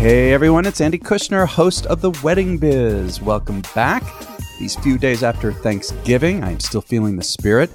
Hey everyone, it's Andy Kushner, host of the Wedding Biz. Welcome back. These few days after Thanksgiving, I'm still feeling the spirit.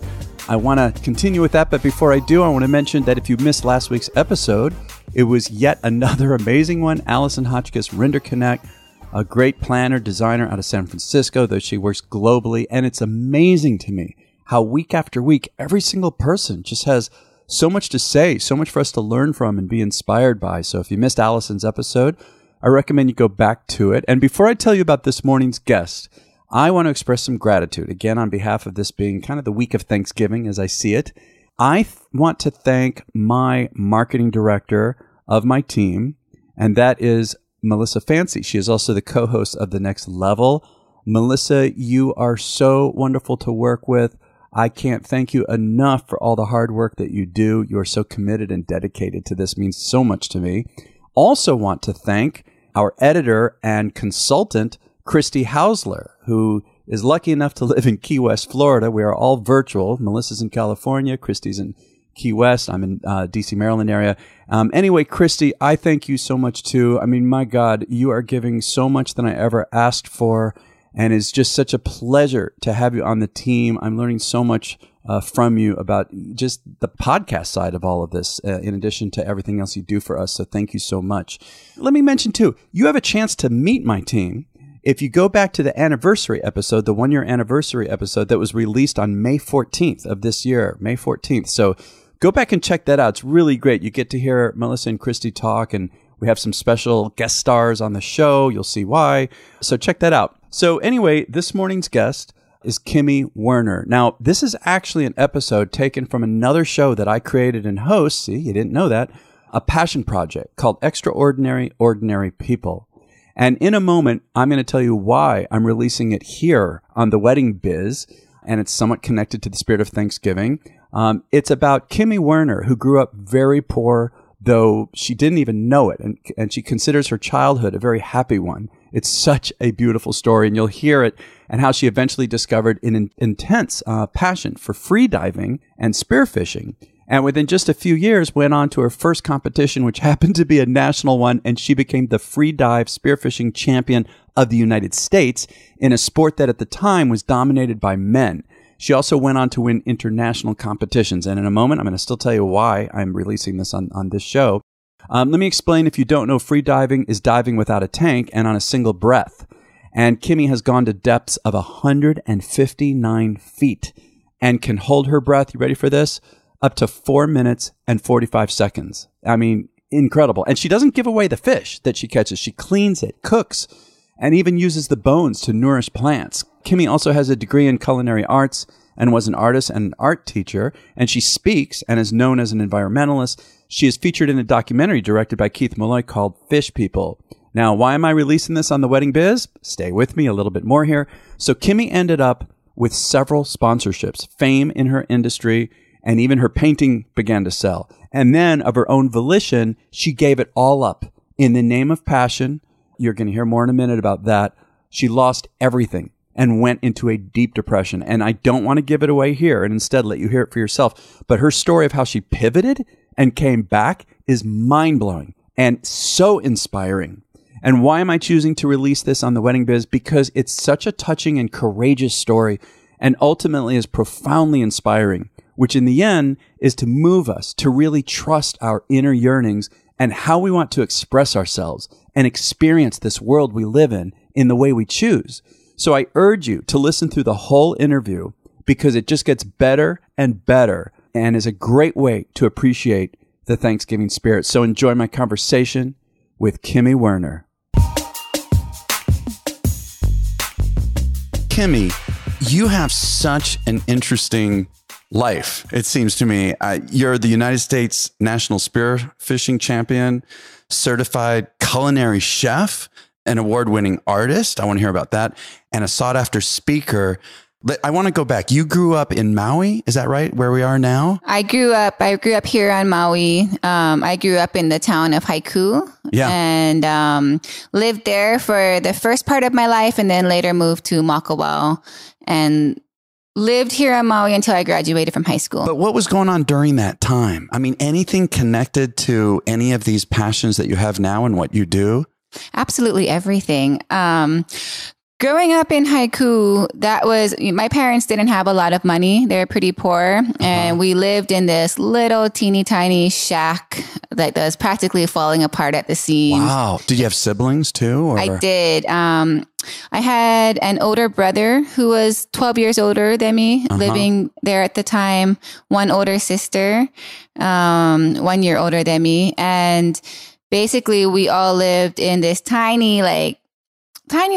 I want to continue with that, but before I do, I want to mention that if you missed last week's episode, it was yet another amazing one. Allison Hotchkiss Rinderknecht, a great planner, designer out of San Francisco, though she works globally, and it's amazing to me how week after week, every single person just has so much to say, so much for us to learn from and be inspired by. So if you missed Allison's episode, I recommend you go back to it. And before I tell you about this morning's guest, I want to express some gratitude, again, on behalf of this being kind of the week of Thanksgiving as I see it. I want to thank my marketing director of my team, and that is Melissa Fancy. She is also the co-host of The Next Level. Melissa, you are so wonderful to work with. I can't thank you enough for all the hard work that you do. You are so committed and dedicated to this. It means so much to me. Also want to thank our editor and consultant, Christy Hausler, who is lucky enough to live in Key West, Florida. We are all virtual. Melissa's in California. Christy's in Key West. I'm in DC, Maryland area. Anyway, Christy, I thank you so much too. I mean, my God, you are giving so much than I ever asked for. And it's just such a pleasure to have you on the team. I'm learning so much from you about just the podcast side of all of this, in addition to everything else you do for us. So thank you so much. Let me mention too, you have a chance to meet my team. If you go back to the anniversary episode, the 1-year anniversary episode that was released on May 14th of this year, May 14th. So go back and check that out. It's really great. You get to hear Melissa and Christy talk, and we have some special guest stars on the show. You'll see why. So check that out. So anyway, this morning's guest is Kimi Werner. Now, this is actually an episode taken from another show that I created and host. See, you didn't know that. A passion project called Extraordinary Ordinary People. And in a moment, I'm going to tell you why I'm releasing it here on the Wedding Biz. And it's somewhat connected to the spirit of Thanksgiving. It's about Kimi Werner, who grew up very poor, though she didn't even know it. And she considers her childhood a very happy one. It's such a beautiful story, and you'll hear it and how she eventually discovered an intense passion for free diving and spearfishing. And within just a few years, went on to her first competition, which happened to be a national one, and she became the free dive spearfishing champion of the United States in a sport that at the time was dominated by men. She also went on to win international competitions. And in a moment, I'm going to still tell you why I'm releasing this on this show. Let me explain. If you don't know, free diving is diving without a tank and on a single breath. And Kimi has gone to depths of 159 feet and can hold her breath. You ready for this? Up to 4 minutes and 45 seconds. I mean, incredible. And she doesn't give away the fish that she catches. She cleans it, cooks, and even uses the bones to nourish plants. Kimi also has a degree in culinary arts and was an artist and an art teacher, and she speaks and is known as an environmentalist. She is featured in a documentary directed by Keith Malloy called Fish People. Now, why am I releasing this on the Wedding Biz? Stay with me a little bit more here. So Kimi ended up with several sponsorships, fame in her industry, and even her painting began to sell. And then, of her own volition, she gave it all up in the name of passion. You're going to hear more in a minute about that. She lost everything and went into a deep depression. And I don't want to give it away here and instead let you hear it for yourself. But her story of how she pivoted and came back is mind-blowing and so inspiring. And why am I choosing to release this on the Wedding Biz? Because it's such a touching and courageous story and ultimately is profoundly inspiring, which in the end is to move us to really trust our inner yearnings and how we want to express ourselves and experience this world we live in the way we choose. So I urge you to listen through the whole interview because it just gets better and better and is a great way to appreciate the Thanksgiving spirit. So enjoy my conversation with Kimi Werner. Kimi, you have such an interesting life, it seems to me. You're the United States National Spearfishing Champion, certified culinary chef, an award-winning artist. I want to hear about that. And a sought-after speaker. I want to go back. You grew up in Maui. Is that right? Where we are now? I grew up here on Maui. I grew up in the town of Haiku. Yeah. And lived there for the first part of my life and then later moved to Makawao and lived here on Maui until I graduated from high school. But what was going on during that time? I mean, anything connected to any of these passions that you have now and what you do? Absolutely everything. Growing up in Haiku, my parents didn't have a lot of money. They were pretty poor. And we lived in this little teeny tiny shack that was practically falling apart at the seams. Wow. Did you have siblings too? Or? I did. I had an older brother who was 12 years older than me, living there at the time. One older sister, 1 year older than me. And basically we all lived in this tiny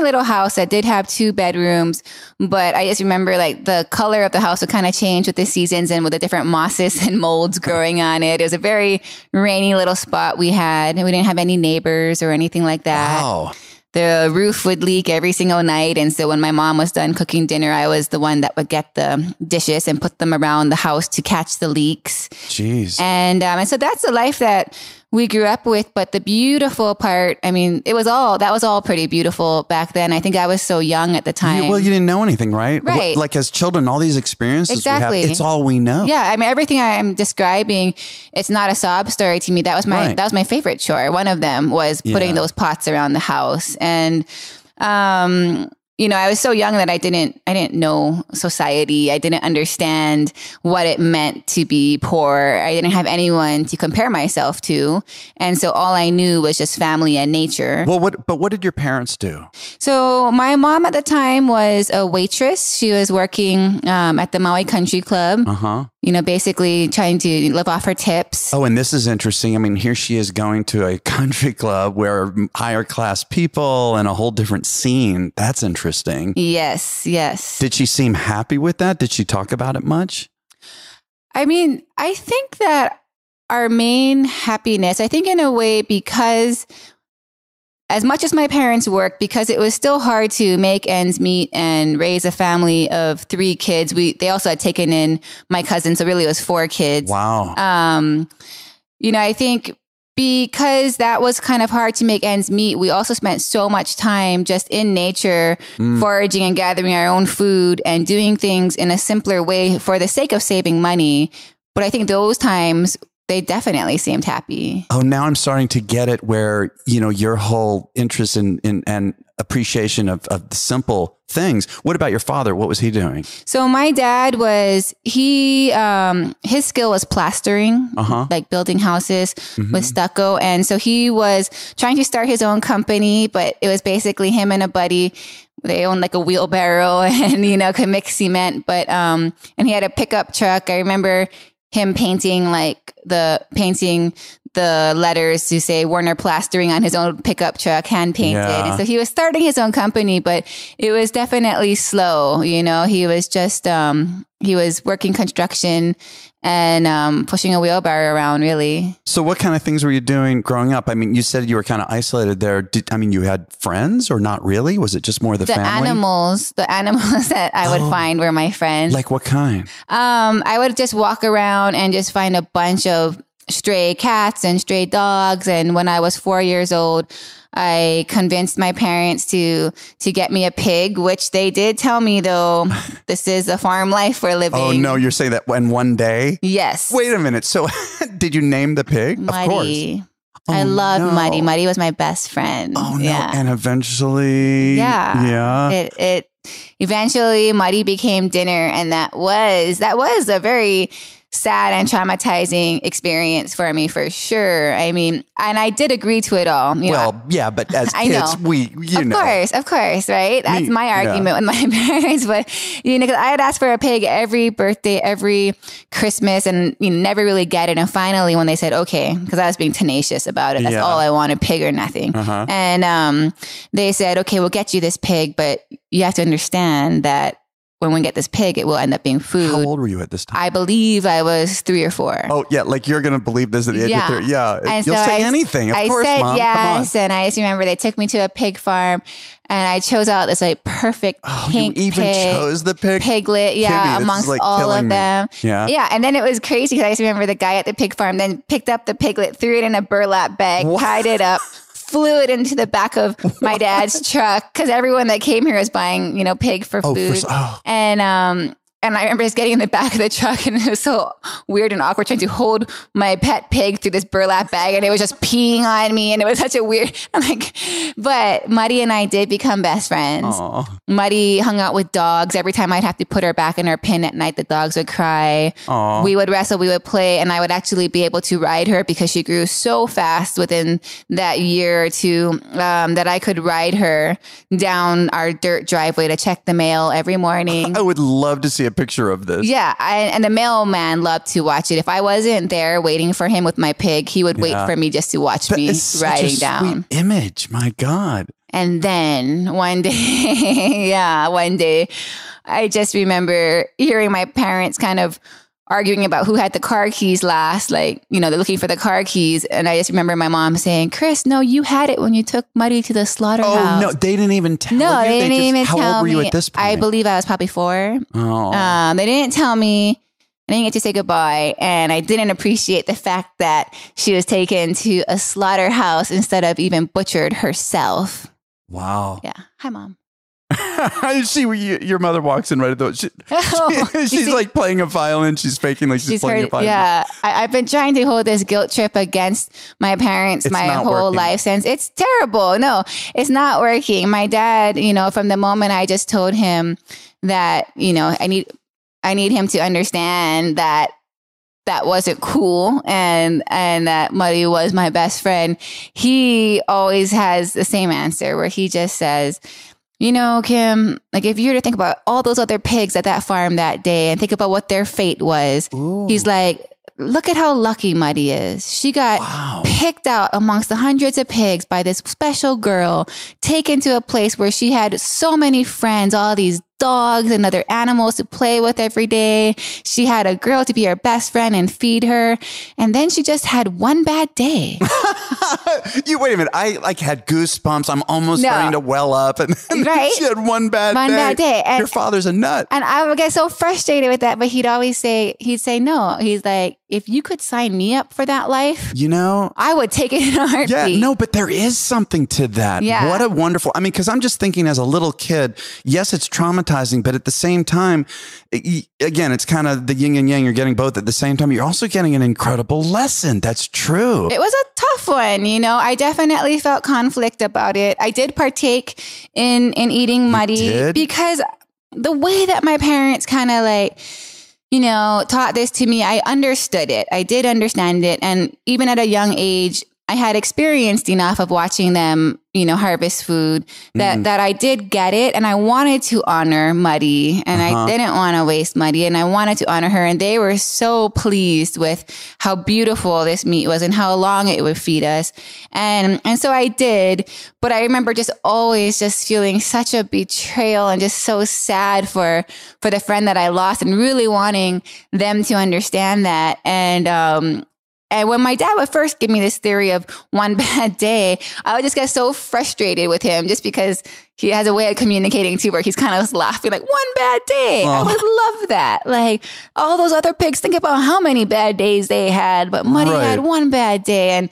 little house that did have 2 bedrooms, but I just remember the color of the house would kind of change with the seasons and with the different mosses and molds growing on it. It was a very rainy little spot we had. We didn't have any neighbors or anything like that. Wow. The roof would leak every single night. And so when my mom was done cooking dinner, I was the one that would get the dishes and put them around the house to catch the leaks. Jeez. And so that's the life that we grew up with. But the beautiful part, I mean, that was all pretty beautiful back then. I think I was so young at the time. Well, you didn't know anything, right? Right. Like as children, all these experiences exactly. we have, it's all we know. Yeah. I mean, everything I'm describing, it's not a sob story to me. That was my favorite chore. One of them was putting those pots around the house. And, I was so young that I didn't know society. I didn't understand what it meant to be poor. I didn't have anyone to compare myself to. And so all I knew was just family and nature. Well, what did your parents do? So my mom at the time was a waitress. She was working at the Maui Country Club. Basically trying to live off her tips. Oh, and this is interesting. I mean, here she is going to a country club where higher class people and a whole different scene. That's interesting. Yes, yes. Did she seem happy with that? Did she talk about it much? I mean, I think that our main happiness, I think in a way, because as much as my parents worked, because it was still hard to make ends meet and raise a family of 3 kids. They also had taken in my cousin, so really it was 4 kids. Wow. I think because that was kind of hard to make ends meet, we also spent so much time just in nature, foraging and gathering our own food and doing things in a simpler way for the sake of saving money. But I think those times, they definitely seemed happy. Oh, now I'm starting to get it where, your whole interest in and appreciation of the simple things. What about your father? What was he doing? So my dad his skill was plastering, like building houses with stucco. And so he was trying to start his own company, but it was basically him and a buddy. They owned like a wheelbarrow and, could mix cement. But, and he had a pickup truck. I remember him painting the letters to say Werner Plastering on his own pickup truck, hand painted. Yeah. And so he was starting his own company, but it was definitely slow. He was just, he was working construction and pushing a wheelbarrow around, really. So what kind of things were you doing growing up? I mean, you said you were kind of isolated there. You had friends or not really? Was it just more the family? The animals that I would find were my friends. Like what kind? I would just walk around and just find a bunch of stray cats and stray dogs. And when I was 4 years old, I convinced my parents to get me a pig, which they did tell me, though, this is a farm life we're living. Oh, no, you're saying that in one day? Yes. Wait a minute. So did you name the pig? Muddy. Of course. I loved Muddy. Muddy was my best friend. Oh, no. Yeah. And eventually... Yeah. It eventually, Muddy became dinner. And that was a very sad and traumatizing experience for me, for sure. I mean, and I did agree to it all. Yeah, but as kids, Of course, right? That's my argument with my parents. But, because I had asked for a pig every birthday, every Christmas, and never really get it. And finally, when they said, okay, because I was being tenacious about it, that's all I want, a pig or nothing. And they said, okay, we'll get you this pig, but you have to understand that when we get this pig, it will end up being food. How old were you at this time? I believe I was 3 or 4. Oh, yeah. Like you're going to believe this at the age of 3. Yeah. And You'll say anything. Of course, said Mom. yes. And I just remember they took me to a pig farm and I chose out this perfect pink you even pig, chose the piglet? Yeah. Kimmy, amongst all of them. Yeah. Yeah. And then it was crazy because I just remember the guy at the pig farm then picked up the piglet, threw it in a burlap bag, tied it up, flew it into the back of my dad's truck because everyone that came here was buying, pig for food. And And I remember just getting in the back of the truck, and it was so weird and awkward trying to hold my pet pig through this burlap bag, and it was just peeing on me, and it was such a weird, but Muddy and I did become best friends. Aww. Muddy hung out with dogs. Every time I'd have to put her back in her pen at night, the dogs would cry. Aww. We would wrestle, we would play, and I would actually be able to ride her because she grew so fast within that year or two that I could ride her down our dirt driveway to check the mail every morning. I would love to see a picture of this. Yeah. And the mailman loved to watch it. If I wasn't there waiting for him with my pig, he would wait for me just to watch me riding down. Sweet image. My God. And then one day, I just remember hearing my parents kind of arguing about who had the car keys last. Like, they're looking for the car keys. And I just remember my mom saying, Chris, no, you had it when you took Muddy to the slaughterhouse. Oh, no, they didn't even tell you? No, they didn't even tell me. How old were you at this point? I believe I was probably 4. Oh. They didn't tell me. I didn't get to say goodbye. And I didn't appreciate the fact that she was taken to a slaughterhouse instead of even butchered herself. Wow. Yeah. Hi, Mom. I see your mother walks in right at those. She's like playing a violin. She's faking like she's playing a violin. Yeah. I've been trying to hold this guilt trip against my parents my whole life since. It's terrible. No, it's not working. My dad, from the moment I just told him that, I need him to understand that wasn't cool and that Muddy was my best friend. He always has the same answer where he just says, Kim, like if you were to think about all those other pigs at that farm that day and think about what their fate was, he's like, look at how lucky Muddy is. She got picked out amongst the hundreds of pigs by this special girl, taken to a place where she had so many friends, all these dogs and other animals to play with every day. She had a girl to be her best friend and feed her. And then she just had one bad day. Wait a minute. I had goosebumps. I'm almost starting to well up. And right? She had one bad day. And your father's a nut. And I would get so frustrated with that. But he'd say no. He's like, if you could sign me up for that life, I would take it in a heartbeat. Yeah, no, but there is something to that. Yeah. What a wonderful, because I'm just thinking as a little kid, yes, it's traumatizing, but at the same time, again, it's kind of the yin and yang. You're getting both at the same time. You're also getting an incredible lesson. That's true. It was a tough one. I definitely felt conflict about it. I did partake in eating Muddy because the way that my parents kind of taught this to me, I understood it. I did understand it. And even at a young age, I had experienced enough of watching them, harvest food that I did get it. And I wanted to honor Muddy and I didn't want to waste Muddy and I wanted to honor her. And they were so pleased with how beautiful this meat was and how long it would feed us. And so I did. But I remember just always just feeling such a betrayal and just so sad for the friend that I lost and really wanting them to understand that. And when my dad would first give me this theory of one bad day, I would just get so frustrated with him just because he has a way of communicating too, where he's kind of laughing like, one bad day. I would love that. Like all those other pigs, think about how many bad days they had, but Muddy had one bad day. And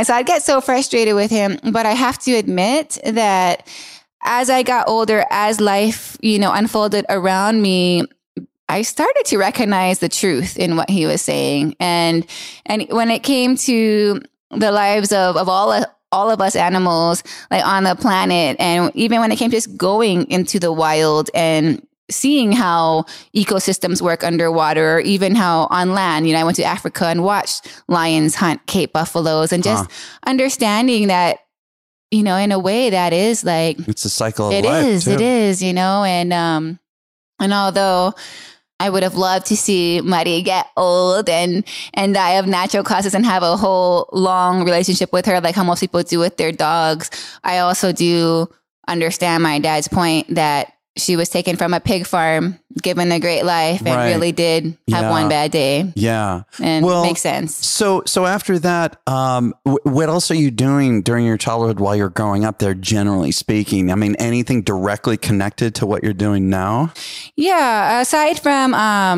so I'd get so frustrated with him, but I have to admit that as I got older, as life, unfolded around me, I started to recognize the truth in what he was saying. And when it came to the lives of all of us animals, like on the planet, and even when it came to just going into the wild and seeing how ecosystems work underwater, or even how on land, I went to Africa and watched lions hunt Cape buffaloes and just understanding that, in a way that is like, it's a cycle of life. It is, and although I would have loved to see Muddy get old and die of natural causes and have a whole long relationship with her, like how most people do with their dogs. I also do understand my dad's point that she was taken from a pig farm, given a great life, and really did have one bad day. Yeah. And it makes sense. So after that, what else are you doing during your childhood while you're growing up there, generally speaking? I mean, anything directly connected to what you're doing now? Yeah. Aside from all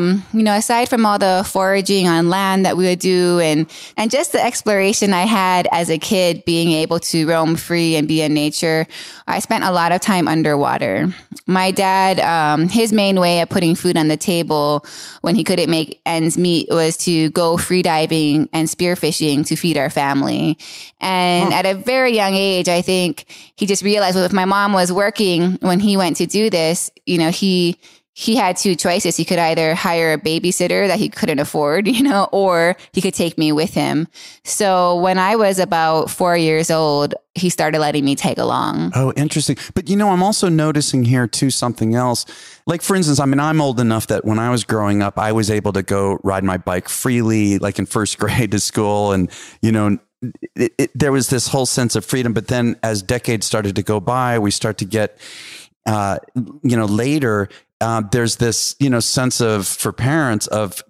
the foraging on land that we would do and just the exploration I had as a kid, being able to roam free and be in nature, I spent a lot of time underwater. My my dad, his main way of putting food on the table when he couldn't make ends meet was to go free diving and spearfishing to feed our family. And at a very young age, I think he just realized, well, if my mom was working when he went to do this, you know, he had two choices. He could either hire a babysitter that he couldn't afford, you know, or he could take me with him. So when I was about 4 years old, he started letting me tag along. Oh, interesting. But, you know, I'm also noticing here too, something else. Like, for instance, I mean, I'm old enough that when I was growing up, I was able to go ride my bike freely, like in first grade to school. And, you know, there was this whole sense of freedom. But then as decades started to go by, we start to get, you know, later, there's this, you know, sense of, for parents of,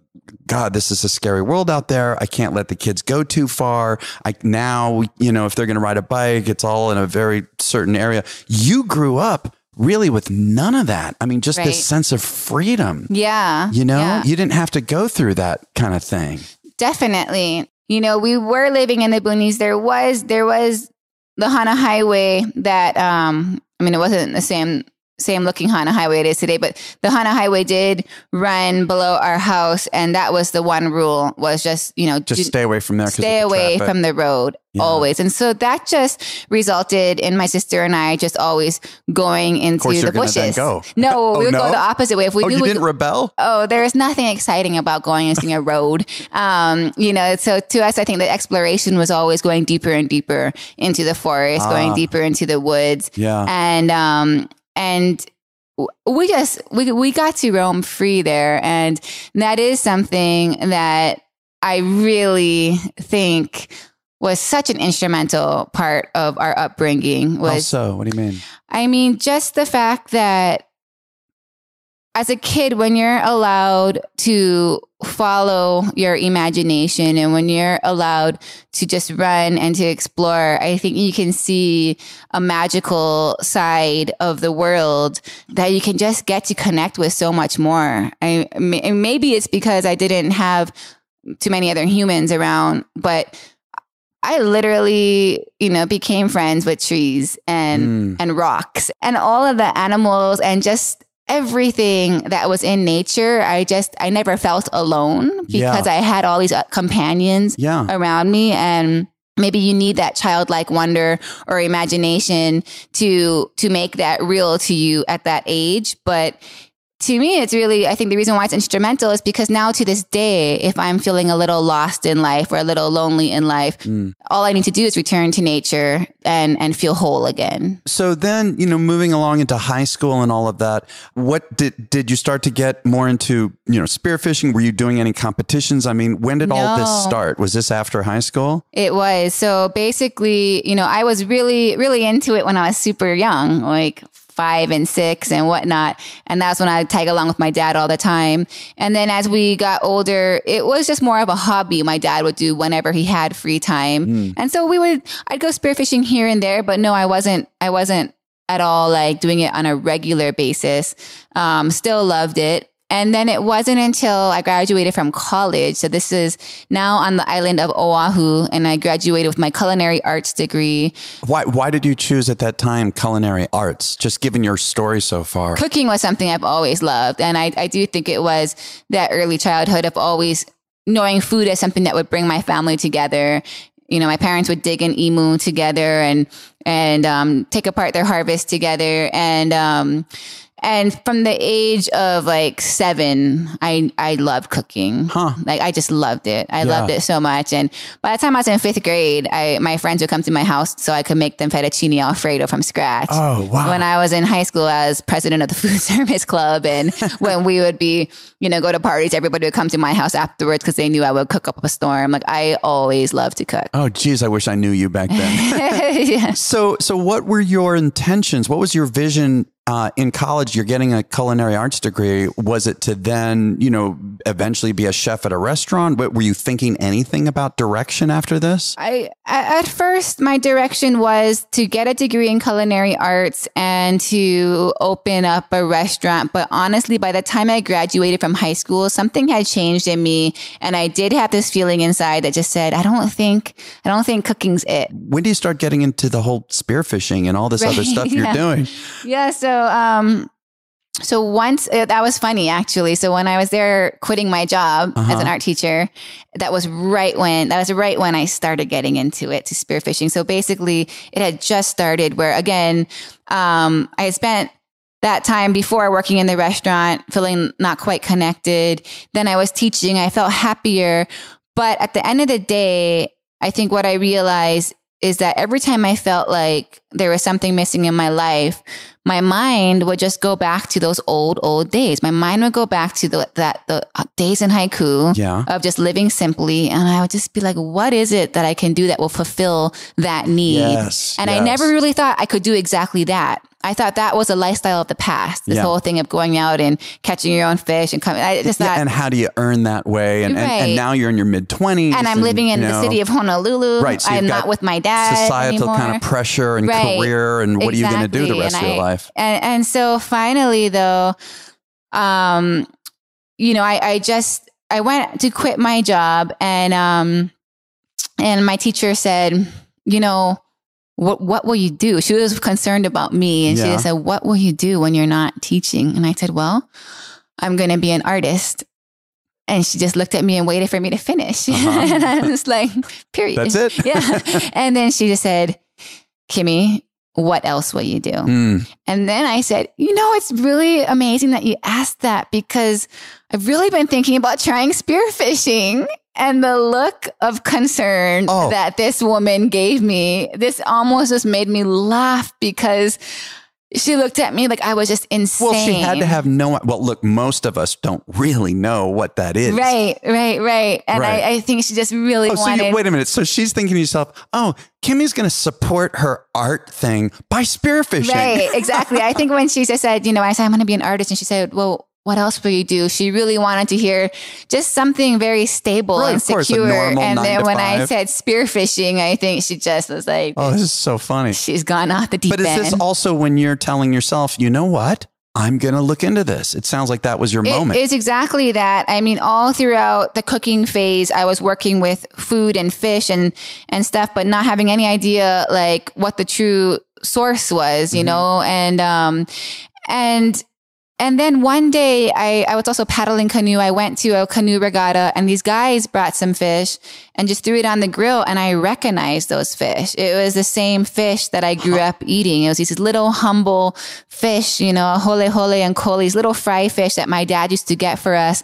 God, this is a scary world out there. I can't let the kids go too far. Now, you know, if they're going to ride a bike, it's all in a very certain area. You grew up really with none of that. I mean, just this sense of freedom. Yeah. You know, you didn't have to go through that kind of thing. Definitely. You know, we were living in the boonies. There was the Hana Highway that, I mean, it wasn't the same looking Hana Highway it is today, but the Hana Highway did run below our house. And that was the one rule, was just, you know, just stay away from there. Stay away from the road always. And so that just resulted in my sister and I just always going into the bushes. Go. No, we would go the opposite way. If we knew you didn't rebel? Oh, there's nothing exciting about going into a road. You know, so to us, I think the exploration was always going deeper and deeper into the forest, going deeper into the woods. Yeah. And we got to roam free there. And that is something that I really think was such an instrumental part of our upbringing. How so? What do you mean? I mean, just the fact that as a kid, when you're allowed to follow your imagination and when you're allowed to just run and to explore, I think you can see a magical side of the world that you can just get to connect with so much more. Maybe it's because I didn't have too many other humans around, but I literally, you know, became friends with trees and rocks and all of the animals and just everything that was in nature. I never felt alone because I had all these companions around me. And maybe you need that childlike wonder or imagination to make that real to you at that age. But to me, it's really, I think the reason why it's instrumental is because now to this day, if I'm feeling a little lost in life or a little lonely in life, all I need to do is return to nature and feel whole again. So then, you know, moving along into high school and all of that, what did you start to get more into, you know, spearfishing? Were you doing any competitions? I mean, when did all this start? Was this after high school? It was. So basically, you know, I was really, really into it when I was super young, like 5 and 6 and whatnot. And that's when I would tag along with my dad all the time. And then as we got older, it was just more of a hobby my dad would do whenever he had free time. And so I'd go spearfishing here and there, but no, I wasn't at all like doing it on a regular basis. Still loved it. And then it wasn't until I graduated from college. So this is now on the island of Oahu, and I graduated with my culinary arts degree. Why did you choose at that time culinary arts, just given your story so far? Cooking was something I've always loved. And I do think it was that early childhood of always knowing food as something that would bring my family together. You know, my parents would dig an emu together and take apart their harvest together. And from the age of like 7, I loved cooking. Like I just loved it. I loved it so much. And by the time I was in 5th grade, my friends would come to my house so I could make them fettuccine Alfredo from scratch. Oh, wow. When I was in high school, I was president of the food service club. And when we would be, you know, go to parties, everybody would come to my house afterwards because they knew I would cook up a storm. Like I always loved to cook. Oh, geez. I wish I knew you back then. So what were your intentions? What was your vision? In college, you're getting a culinary arts degree. Was it to then, you know, eventually be a chef at a restaurant? But were you thinking anything about direction after this? At first, my direction was to get a degree in culinary arts and to open up a restaurant. But honestly, by the time I graduated from high school, something had changed in me. And I did have this feeling inside that just said, I don't think cooking's it. When do you start getting into the whole spearfishing and all this other stuff you're doing? Yeah. So, So once that was funny, actually. So when I was there quitting my job as an art teacher, that was right when I started getting into it, to spearfishing. So basically it had just started where, again, I had spent that time before working in the restaurant, feeling not quite connected. Then I was teaching. I felt happier. But at the end of the day, I think what I realized is that every time I felt like there was something missing in my life, my mind would just go back to those old days. My mind would go back to the days in Haiku of just living simply. And I would just be like, what is it that I can do that will fulfill that need? And I never really thought I could do exactly that. I thought that was a lifestyle of the past. This whole thing of going out and catching your own fish and coming. I just thought, and how do you earn that way? And now you're in your mid-20s. And I'm living in the city of Honolulu. Right. So I'm not with my dad societal anymore. kind of pressure and career. And what are you going to do the rest of your life? And so finally, though, I went to quit my job, and my teacher said, what will you do? She was concerned about me, and she just said, what will you do when you're not teaching? And I said, well, I'm going to be an artist. And she just looked at me and waited for me to finish. And I was like, period. That's it. Yeah. And then she just said, Kimi, what else will you do? And then I said, it's really amazing that you asked that, because I've really been thinking about trying spearfishing. And the look of concern that this woman gave me, this almost just made me laugh, because she looked at me like I was just insane. Well, she had to have look, most of us don't really know what that is. Right. And I think she just really wanted... wait a minute. So she's thinking to yourself, Kimi's going to support her art thing by spearfishing. Right, exactly. I think when she just said, I said, I'm going to be an artist. And she said, well, what else will you do? She really wanted to hear just something very stable and secure. And then when I said spearfishing, I think she just was like, oh, this is so funny. She's gone off the deep end. But is this also when you're telling yourself, you know what? I'm going to look into this. It sounds like that was your moment. It's exactly that. I mean, all throughout the cooking phase, I was working with food and fish and stuff, but not having any idea like what the true source was, And then one day I was also paddling canoe. I went to a canoe regatta, and these guys brought some fish and just threw it on the grill. And I recognized those fish. It was the same fish that I grew up eating. It was these little humble fish, hole and kole, these little fry fish that my dad used to get for us.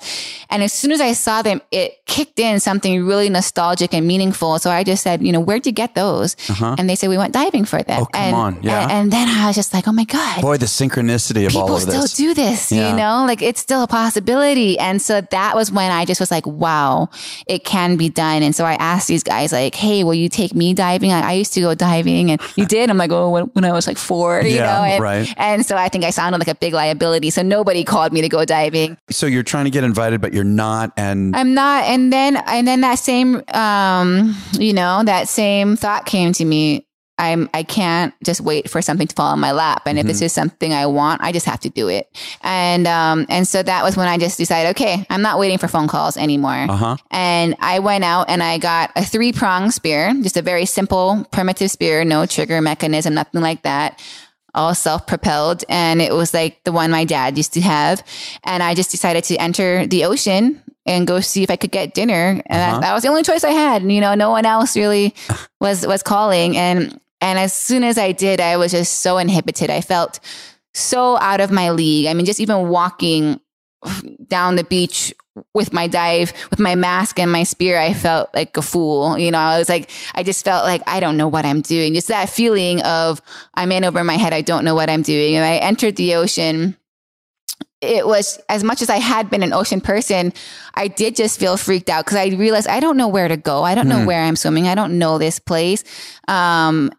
And as soon as I saw them, it kicked in something really nostalgic and meaningful. So I just said, where'd you get those? And they said, we went diving for them. Oh, come on. Yeah. And then I was just like, oh my God. Boy, the synchronicity of all of this. People still do this, like it's still a possibility. And so that was when I just was like, wow, it can be done. And so I asked these guys like, hey, will you take me diving? I used to go diving, and you did. I'm like, oh, when I was like 4, And so I think I sounded like a big liability. So nobody called me to go diving. So you're trying to get invited, but you're not. And I'm not. And then that same, that same thought came to me. I can't just wait for something to fall in my lap. And if this is something I want, I just have to do it. And so that was when I just decided, okay, I'm not waiting for phone calls anymore. And I went out and I got a 3-prong spear, just a very simple, primitive spear, no trigger mechanism, nothing like that. All self-propelled. And it was like the one my dad used to have. And I just decided to enter the ocean and go see if I could get dinner. And that was the only choice I had. No one else really was calling. And as soon as I did, I was just so inhibited. I felt so out of my league. I mean, just even walking down the beach with my dive, with my mask and my spear, I felt like a fool. I just felt like, I don't know what I'm doing. Just that feeling of I'm in over my head. I don't know what I'm doing. And I entered the ocean. It was, as much as I had been an ocean person, I did just feel freaked out because I realized I don't know where to go. I don't know where I'm swimming. I don't know this place. And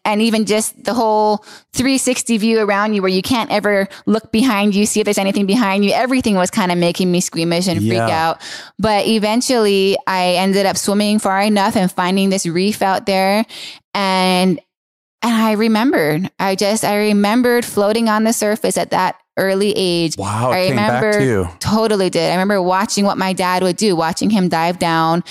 even just the whole 360 view around you where you can't ever look behind you, see if there's anything behind you. Everything was kind of making me squeamish and freak out. But eventually I ended up swimming far enough and finding this reef out there. And I remembered, I remembered floating on the surface at that early age. Wow. I remember, totally did. I remember watching what my dad would do, watching him dive down.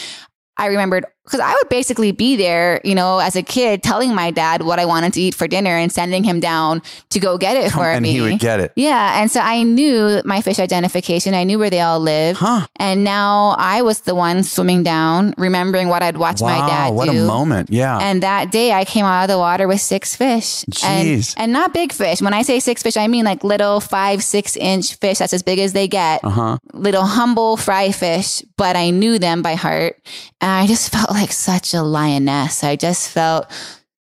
I remembered because I would basically be there, you know, as a kid telling my dad what I wanted to eat for dinner and sending him down to go get it for me. And he would get it. Yeah. And so I knew my fish identification. I knew where they all lived. And now I was the one swimming down, remembering what I'd watched my dad do. What a moment. Yeah. And that day I came out of the water with 6 fish. Jeez. And not big fish. When I say 6 fish, I mean like little 5-6 inch fish. That's as big as they get. Little humble fry fish, but I knew them by heart. And I just felt like such a lioness. I just felt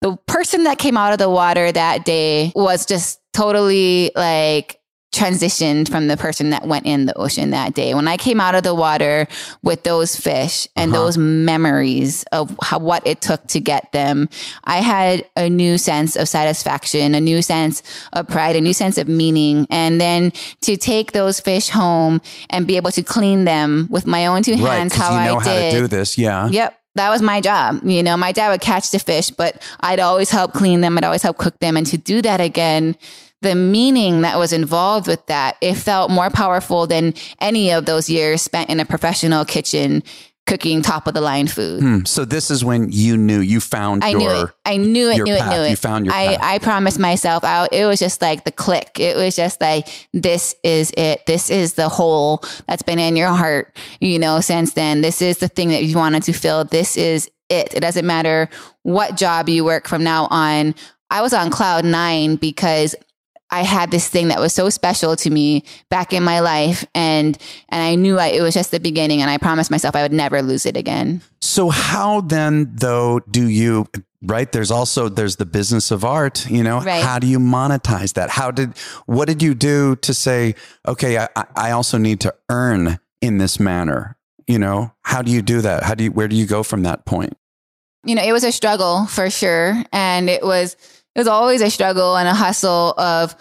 the person that came out of the water that day was just totally like transitioned from the person that went in the ocean that day. When I came out of the water with those fish and those memories of what it took to get them, I had a new sense of satisfaction, a new sense of pride, a new sense of meaning. And then to take those fish home and be able to clean them with my own 2 hands, how I did. You know how to do this. Yeah. Yep. That was my job. You know, my dad would catch the fish, but I'd always help clean them. I'd always help cook them. And to do that again, the meaning that was involved with that, it felt more powerful than any of those years spent in a professional kitchen cooking top of the line food. So this is when you knew you found I knew it. You found your path. I promised myself out. It was just like the click. It was just like, this is it. This is the hole that's been in your heart, you know, since then. This is the thing that you wanted to fill. This is it. It doesn't matter what job you work from now on. I was on cloud 9 because I had this thing that was so special to me back in my life. And I knew it was just the beginning, and I promised myself I would never lose it again. So how then, though, do you, right? There's the business of art, you know, how do you monetize that? What did you do to say, okay, I also need to earn in this manner? You know, how do you do that? Where do you go from that point? You know, it was a struggle for sure. And it was always a struggle and a hustle of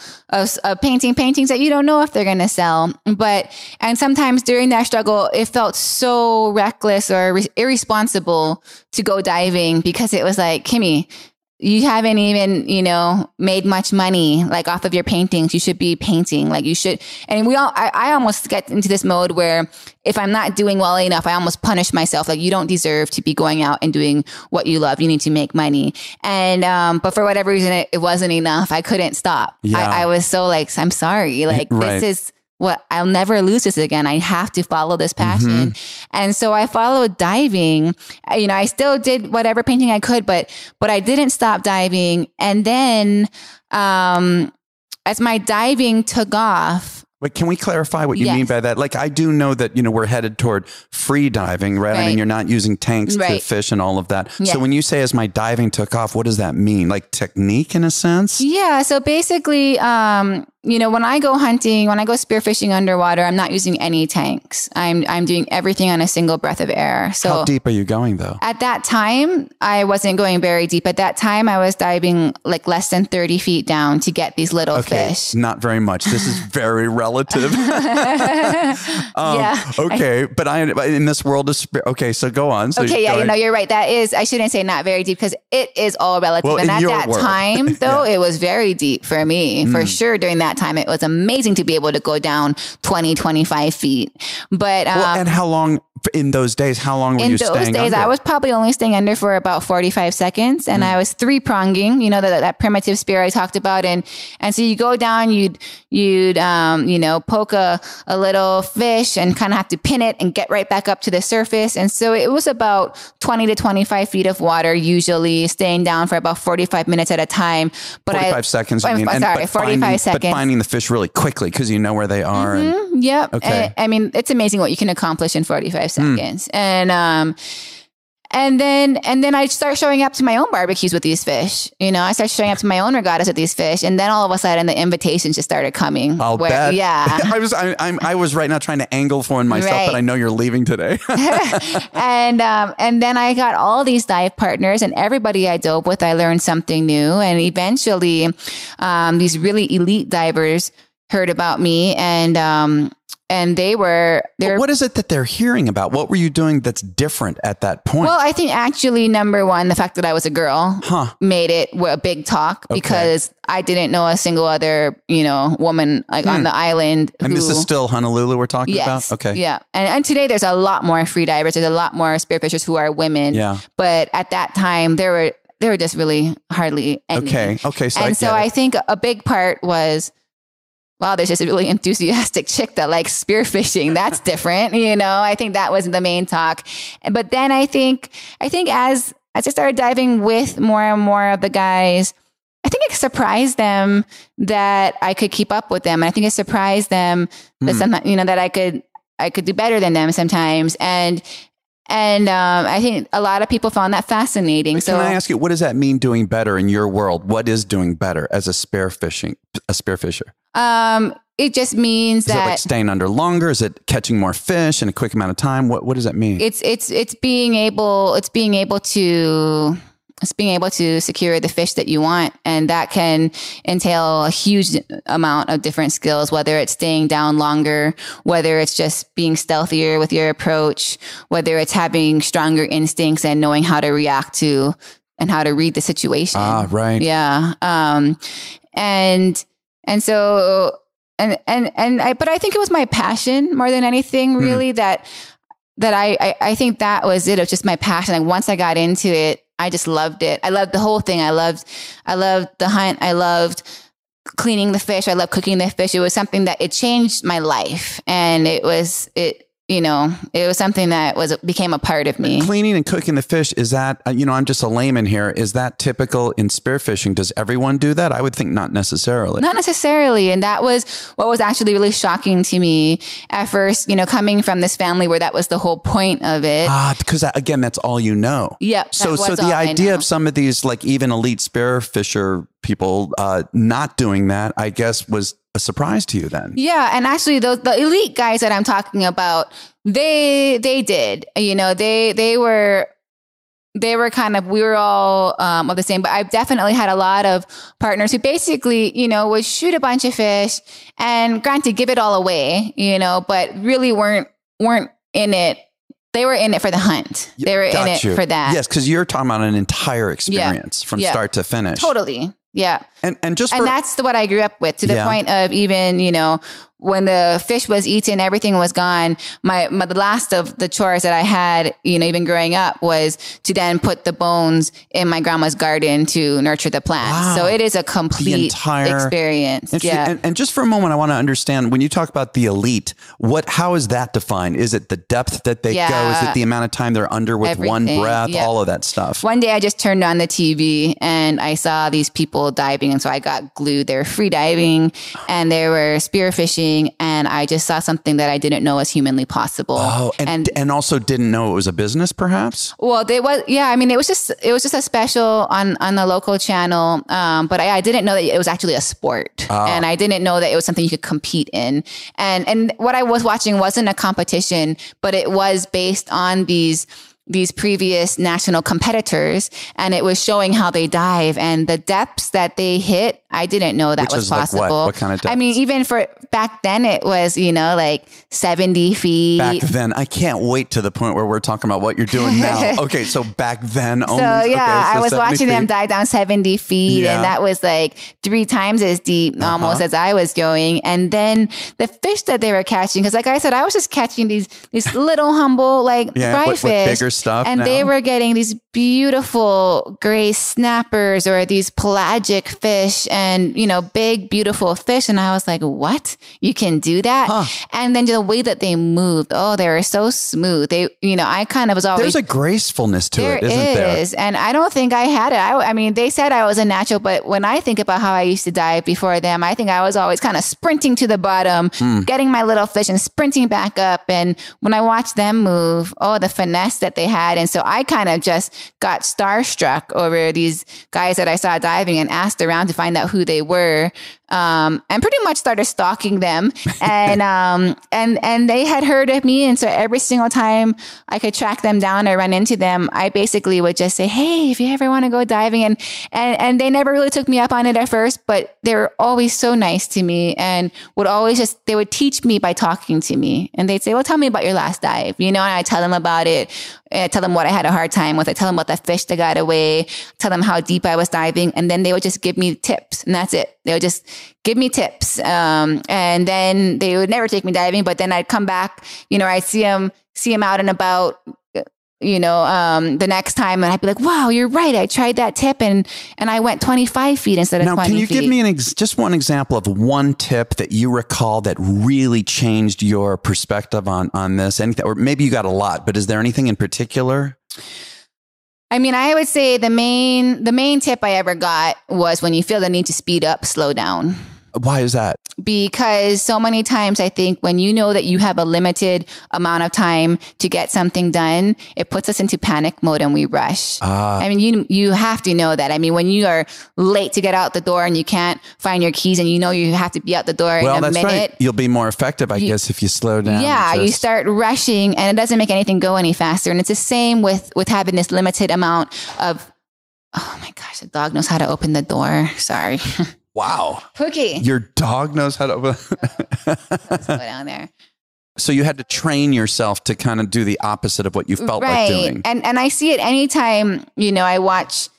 painting paintings that you don't know if they're going to sell. And sometimes during that struggle, it felt so reckless or irresponsible to go diving, because it was like, Kimi, you haven't even, you know, made much money like off of your paintings. You should be painting like you should. And I almost get into this mode where if I'm not doing well enough, I almost punish myself. Like, you don't deserve to be going out and doing what you love. You need to make money. And, but for whatever reason, it wasn't enough. I couldn't stop. Yeah. I was so like, I'm sorry. Like, this is what I'll never lose this again. I have to follow this passion. And so I followed diving. You know, I still did whatever painting I could, but I didn't stop diving. And then, as my diving took off. But can we clarify what you mean by that? Like, I do know that, you know, we're headed toward free diving, right? I mean, you're not using tanks to fish and all of that. So when you say as my diving took off, what does that mean? Like technique in a sense? Yeah. So basically, you know, when I go hunting, when I go spearfishing underwater, I'm not using any tanks. I'm doing everything on a single breath of air. So how deep are you going though? At that time, I wasn't going very deep. At that time, I was diving like less than 30 feet down to get these little fish. Not very much. This is very relative. Okay. But in this world of okay, so go on. So you know, you're right. That is, I shouldn't say not very deep, because it is all relative. Well, and at that time though, it was very deep for me, for sure. During that time, it was amazing to be able to go down 20, 25 feet. But, and how long in those days, how long were you staying under? In those days, I was probably only staying under for about 45 seconds, and I was 3-pronging, you know, that primitive spear I talked about. And so you go down, you'd you know, poke a little fish and kind of have to pin it and get right back up to the surface. And so it was about 20 to 25 feet of water, usually staying down for about 45 minutes at a time. But 45 seconds. 45 seconds. But finding the fish really quickly because you know where they are. Yep. Okay. I mean, it's amazing what you can accomplish in 45 seconds. And then I start showing up to my own barbecues with these fish. You know, I start showing up to my own regattas with these fish, and then all of a sudden the invitations just started coming. I'll bet. Yeah. I was right now trying to angle for one myself, but I know you're leaving today. And then I got all these dive partners, and everybody I dove with, I learned something new. And eventually, these really elite divers heard about me, and they were. What is it that they're hearing about? What were you doing that's different at that point? Well, I think actually, number one, the fact that I was a girl made it a big talk because I didn't know a single other, woman on the island. And this is still Honolulu we're talking about? Okay. Yeah. And today there's a lot more free divers. There's a lot more spearfishers who are women. Yeah. But at that time, there were just really hardly any. Okay. So I think a big part was, wow, there's just a really enthusiastic chick that likes spearfishing. That's different. I think that was the main talk. But then I think as I started diving with more and more of the guys, I think it surprised them that I could keep up with them. And I think it surprised them that that I could do better than them sometimes. And I think a lot of people found that fascinating. Can I ask you, what does that mean, doing better in your world? What is doing better as a spearfisher? It just means that... Is it like staying under longer? Is it catching more fish in a quick amount of time? What does that mean? It's being able to secure the fish that you want. And that can entail a huge amount of different skills, whether it's staying down longer, whether it's just being stealthier with your approach, whether it's having stronger instincts and knowing how to react to and how to read the situation. Right. Yeah. But I think it was my passion more than anything, really, that I think that was it. It was just my passion. Like once I got into it, I just loved it. I loved the whole thing. I loved the hunt. I loved cleaning the fish. I loved cooking the fish. It was something that it changed my life. And it was something that became a part of me. Cleaning and cooking the fish, is that, I'm just a layman here. Is that typical in spearfishing? Does everyone do that? I would think not necessarily. Not necessarily. And that was what was actually really shocking to me at first, coming from this family where that was the whole point of it. Because again, that's all you know. Yep. So the idea of some of these, like even elite spearfisher people not doing that, I guess, was a surprise to you then. Yeah. And actually the elite guys that I'm talking about, they did, they were kind of, we were all of the same, but I definitely had a lot of partners who basically, would shoot a bunch of fish and granted, give it all away, but really weren't in it. They were in it for the hunt. They were in it for that. Yes. Cause you're talking about an entire experience from start to finish. Totally. Yeah. And that's what I grew up with, to the point of even, when the fish was eaten, everything was gone. The last of the chores that I had, even growing up, was to then put the bones in my grandma's garden to nurture the plants. Wow. So it is a complete experience. Yeah. And just for a moment, I want to understand, when you talk about the elite, how is that defined? Is it the depth that they go? Is it the amount of time they're under with one breath? Yeah. All of that stuff. One day I just turned on the TV and I saw these people diving. And so I got glued. They were free diving and they were spearfishing. And I just saw something that I didn't know was humanly possible. Oh, and also didn't know it was a business, perhaps? Well, it was just a special on the local channel. But I didn't know that it was actually a sport. And I didn't know that it was something you could compete in. And what I was watching wasn't a competition, but it was based on these previous national competitors, and it was showing how they dive and the depths that they hit. I didn't know that was possible. Like what kind of depths? I mean, even for back then it was, like 70 feet. Back then, I can't wait to the point where we're talking about what you're doing now. Okay. So back then only. So I was watching them dive down 70 feet and that was like 3 times as deep almost as I was going. And then the fish that they were catching, because like I said, I was just catching these little humble, fry fish. Bigger stuff. And they were getting these beautiful gray snappers or these pelagic fish and, big, beautiful fish. And I was like, what? You can do that? Huh. And then the way that they moved, they were so smooth. They, I kind of was always... There's a gracefulness to it, isn't there? There is. And I don't think I had it. I mean, they said I was a natural, but when I think about how I used to dive before them, I think I was always kind of sprinting to the bottom, getting my little fish and sprinting back up. And when I watched them move, the finesse that they had. And so I kind of just got starstruck over these guys that I saw diving and asked around to find out who they were. and pretty much started stalking them. And they had heard of me. And so every single time I could track them down or run into them, I basically would just say, hey, if you ever want to go diving. And they never really took me up on it at first, but they were always so nice to me and would always they would teach me by talking to me. And they'd say, well, tell me about your last dive, and I tell them about it. I tell them what I had a hard time with. I tell them about the fish that got away, tell them how deep I was diving. And then they would just give me tips, and that's it. They would just give me tips. And then they would never take me diving, but then I'd come back, I'd see them out and about, the next time, and I'd be like, wow, you're right. I tried that tip and I went 25 feet instead of 20 feet. Now, can you give me just one example of one tip that you recall that really changed your perspective on this? Anything, or maybe you got a lot, but is there anything in particular? I mean, I would say the main tip I ever got was when you feel the need to speed up, slow down. Why is that? Because so many times I think when you know that you have a limited amount of time to get something done, it puts us into panic mode and we rush. I mean, you have to know that. I mean, when you are late to get out the door and you can't find your keys and you have to be out the door in a minute. Right. You'll be more effective, I guess, if you slow down. Yeah, you start rushing and it doesn't make anything go any faster. And it's the same with having this limited amount of, oh my gosh, the dog knows how to open the door. Sorry. Wow. Pookie. Your dog knows how to open. Let's go down there. So you had to train yourself to kind of do the opposite of what you felt like doing. And I see it anytime, I watch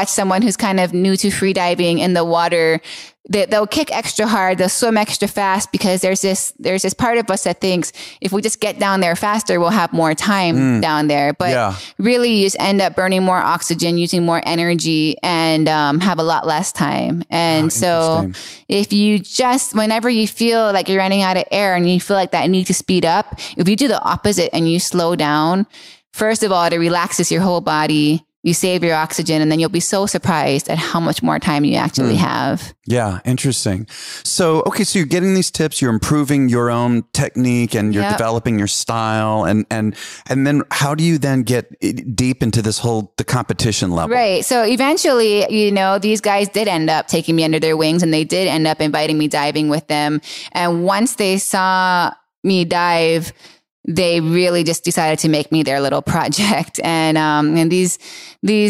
someone who's kind of new to free diving in the water. They'll kick extra hard. They'll swim extra fast because there's this part of us that thinks if we just get down there faster, we'll have more time down there. But really you just end up burning more oxygen, using more energy and have a lot less time. And so if you whenever you feel like you're running out of air and you feel like that need to speed up, if you do the opposite and you slow down, first of all, it relaxes your whole body. You save your oxygen, and then you'll be so surprised at how much more time you actually have. Yeah, interesting. So, okay, so you're getting these tips, you're improving your own technique, and you're developing your style, and then how do you then get deep into the competition level? Right. So eventually, these guys did end up taking me under their wings, and they did end up inviting me diving with them. And once they saw me dive, they really just decided to make me their little project. And these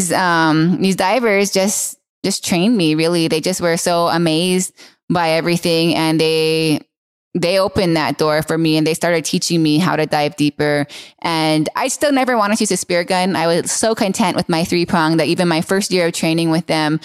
divers just trained me, really. They just were so amazed by everything. And they opened that door for me and they started teaching me how to dive deeper. And I still never wanted to use a spear gun. I was so content with my 3-prong that even my first year of training with them,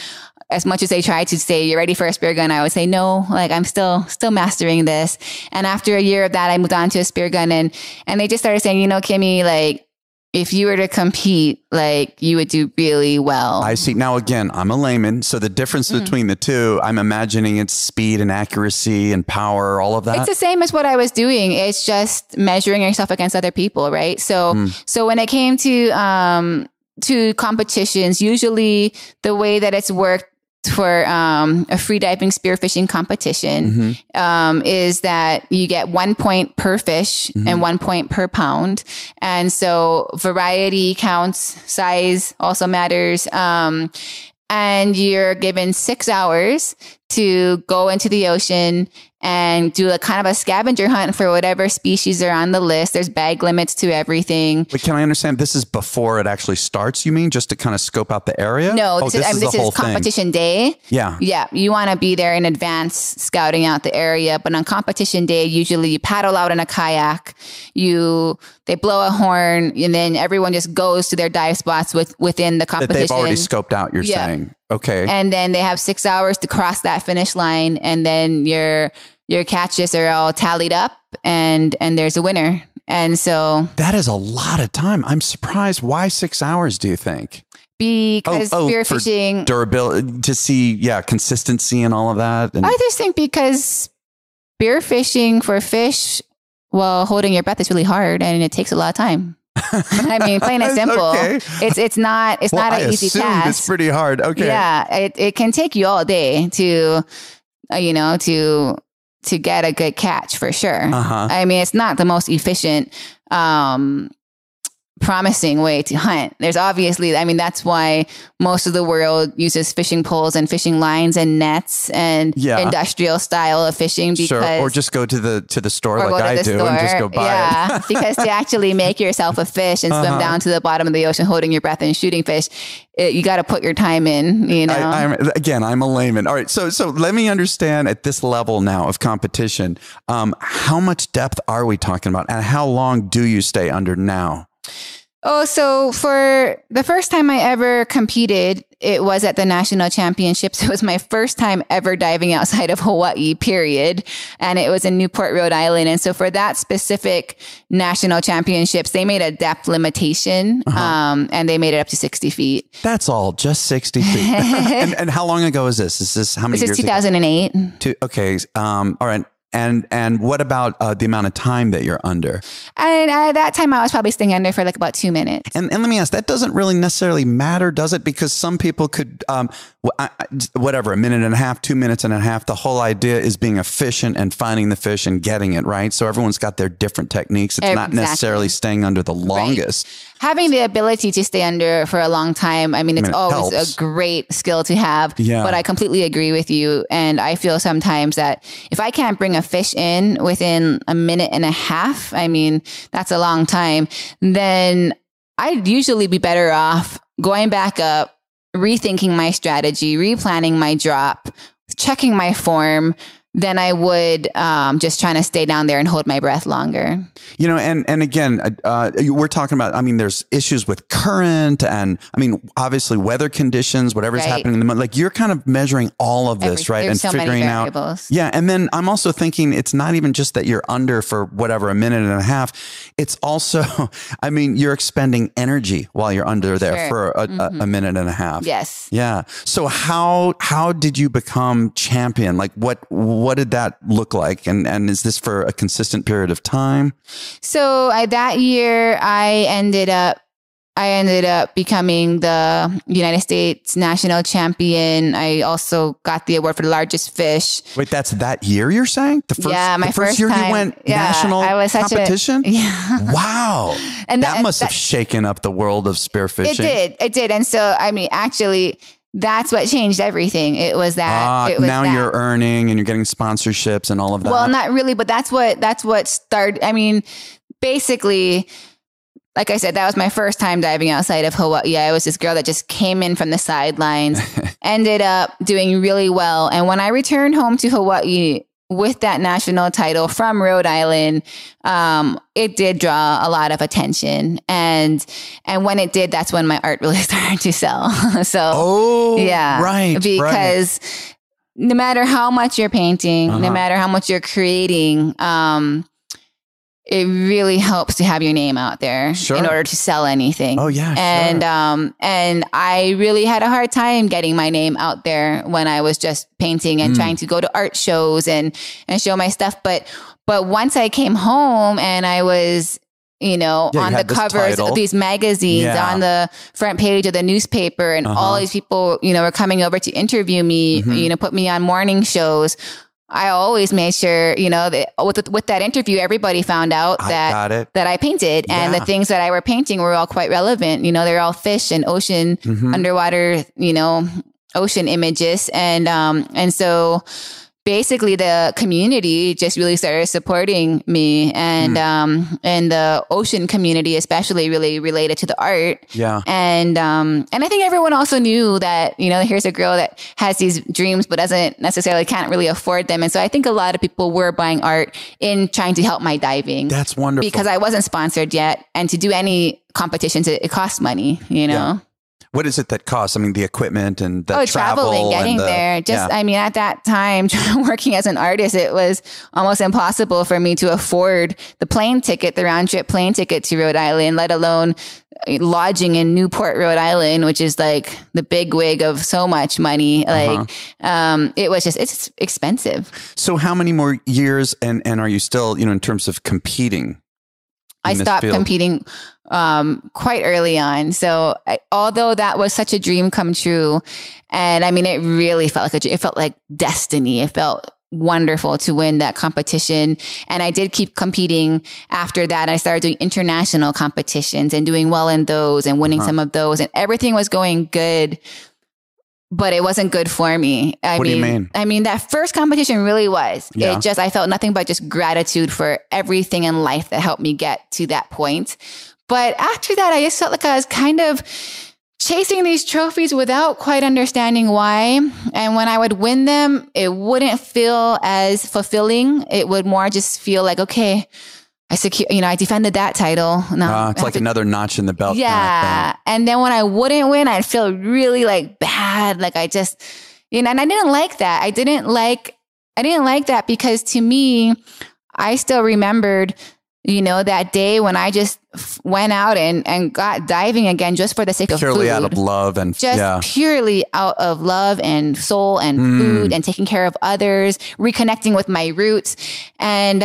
as much as they tried to say, you're ready for a spear gun, I would say, no, like I'm still mastering this. And after a year of that, I moved on to a spear gun and they just started saying, Kimmy, like, if you were to compete, like you would do really well. I see. Now, again, I'm a layman. So the difference between the two, I'm imagining it's speed and accuracy and power, all of that. It's the same as what I was doing. It's just measuring yourself against other people, right? So when it came to competitions, usually the way that it's worked for a free diving spearfishing competition is that you get 1 point per fish and 1 point per pound. And so variety counts, size also matters. And you're given 6 hours to go into the ocean and do a kind of a scavenger hunt for whatever species are on the list. There's bag limits to everything. But can I understand this is before it actually starts, you mean, just to kind of scope out the area? No, this is competition day. Yeah. Yeah. You want to be there in advance scouting out the area. But on competition day, usually you paddle out in a kayak, they blow a horn, and then everyone just goes to their dive spots within the competition. That they've already scoped out, you're saying. Okay. And then they have 6 hours to cross that finish line, and then your catches are all tallied up, and there's a winner. And so that is a lot of time. I'm surprised. Why 6 hours, do you think? Because spearfishing, durability, to see consistency and all of that. And I just think because spearfishing for fish while holding your breath is really hard, and it takes a lot of time. I mean, plain and simple. Okay. It's not an easy task. It's pretty hard. Okay. Yeah, it can take you all day to get a good catch for sure. I mean, it's not the most efficient promising way to hunt. There's obviously, I mean, that's why most of the world uses fishing poles and fishing lines and nets and industrial style of fishing, because or just go to the store like I do and just go buy it. Because to actually make yourself a fish and swim down to the bottom of the ocean holding your breath and shooting fish, you got to put your time in, you know. I'm a layman. All right, so let me understand at this level now of competition, how much depth are we talking about, and how long do you stay under now? Oh, so for the first time I ever competed, it was at the national championships. It was my first time ever diving outside of Hawaii, period. And it was in Newport, Rhode Island. And so for that specific national championships, they made a depth limitation, and they made it up to 60 feet. That's all, just 60 feet. and how long ago is this? Is this how many years ago? 2008. Okay. All right. And what about the amount of time that you're under? And at that time, I was probably staying under for like about 2 minutes. And let me ask, that doesn't really necessarily matter, does it? Because some people could, whatever, 1.5 minutes, 2 minutes and a half. The whole idea is being efficient and finding the fish and getting it, right? So everyone's got their different techniques. It's not necessarily staying under the longest. Right. Having the ability to stay under for a long time, I mean, it's always helps. A great skill to have. Yeah. But I completely agree with you. And I feel sometimes that if I can't bring a fish in within 1.5 minutes, I mean, that's a long time, then I'd usually be better off going back up, rethinking my strategy, replanning my drop, checking my form, than I would just trying to stay down there and hold my breath longer. You know, and again, we're talking about, I mean, there's issues with current and, I mean, obviously weather conditions, whatever's happening in the month, like you're kind of measuring all of this, right? And so figuring out. Yeah. And then I'm also thinking it's not even just that you're under for whatever, 1.5 minutes. It's also, I mean, you're expending energy while you're under there for a 1.5 minutes. Yes. Yeah. So how did you become champion? Like what did that look like? And is this for a consistent period of time? So that year I ended up becoming the United States national champion. I also got the award for the largest fish. Wait, that's that year you're saying? My first year time, you went national competition? Wow. And that must have shaken up the world of spearfishing. It did. And so, I mean, actually, that's what changed everything. It was that. Now you're earning and you're getting sponsorships and all of that. Well, not really, but that's what started. I mean, basically, like I said, that was my first time diving outside of Hawaii. I was this girl that just came in from the sidelines, ended up doing really well. And when I returned home to Hawaii with that national title from Rhode Island, it did draw a lot of attention. And when it did, that's when my art really started to sell. Because no matter how much you're painting, no matter how much you're creating, it really helps to have your name out there in order to sell anything. Oh yeah. And I really had a hard time getting my name out there when I was just painting and trying to go to art shows and show my stuff. But once I came home and I was, on the covers of these magazines, on the front page of the newspaper, and all these people, were coming over to interview me, put me on morning shows. I always made sure, that with that interview, everybody found out that I painted, and the things that I were painting were all quite relevant. They're all fish and ocean, underwater, ocean images. And so basically the community just really started supporting me, and the ocean community especially really related to the art. Yeah. And I think everyone also knew that, here's a girl that has these dreams, but can't really afford them. And so I think a lot of people were buying art in trying to help my diving. That's wonderful. Because I wasn't sponsored yet. And to do any competitions, it costs money, Yeah. What is it that costs? I mean, the equipment and the traveling, getting there. I mean, at that time, working as an artist, it was almost impossible for me to afford the round trip plane ticket to Rhode Island, let alone lodging in Newport, Rhode Island, which is like the big wig of so much money. It's expensive. So how many more years and are you still, in terms of competing? I stopped competing quite early on. So although that was such a dream come true, and I mean, it really felt like it felt like destiny. It felt wonderful to win that competition. And I did keep competing after that. I started doing international competitions and doing well in those and winning some of those, and everything was going good, but it wasn't good for me. What do you mean? I mean, that first competition really was. Yeah. I felt nothing but just gratitude for everything in life that helped me get to that point. But after that, I just felt like I was kind of chasing these trophies without quite understanding why. And when I would win them, it wouldn't feel as fulfilling. It would more just feel like, okay, I defended that title. No, it's like another notch in the belt. Yeah. Kind of thing. And then when I wouldn't win, I'd feel really like bad. Like I just, and I didn't like that. I didn't like that because to me, I still remembered, that day when I just went out and got diving again just for the sake of purely food. out of love and purely out of love and soul and food and taking care of others, reconnecting with my roots. And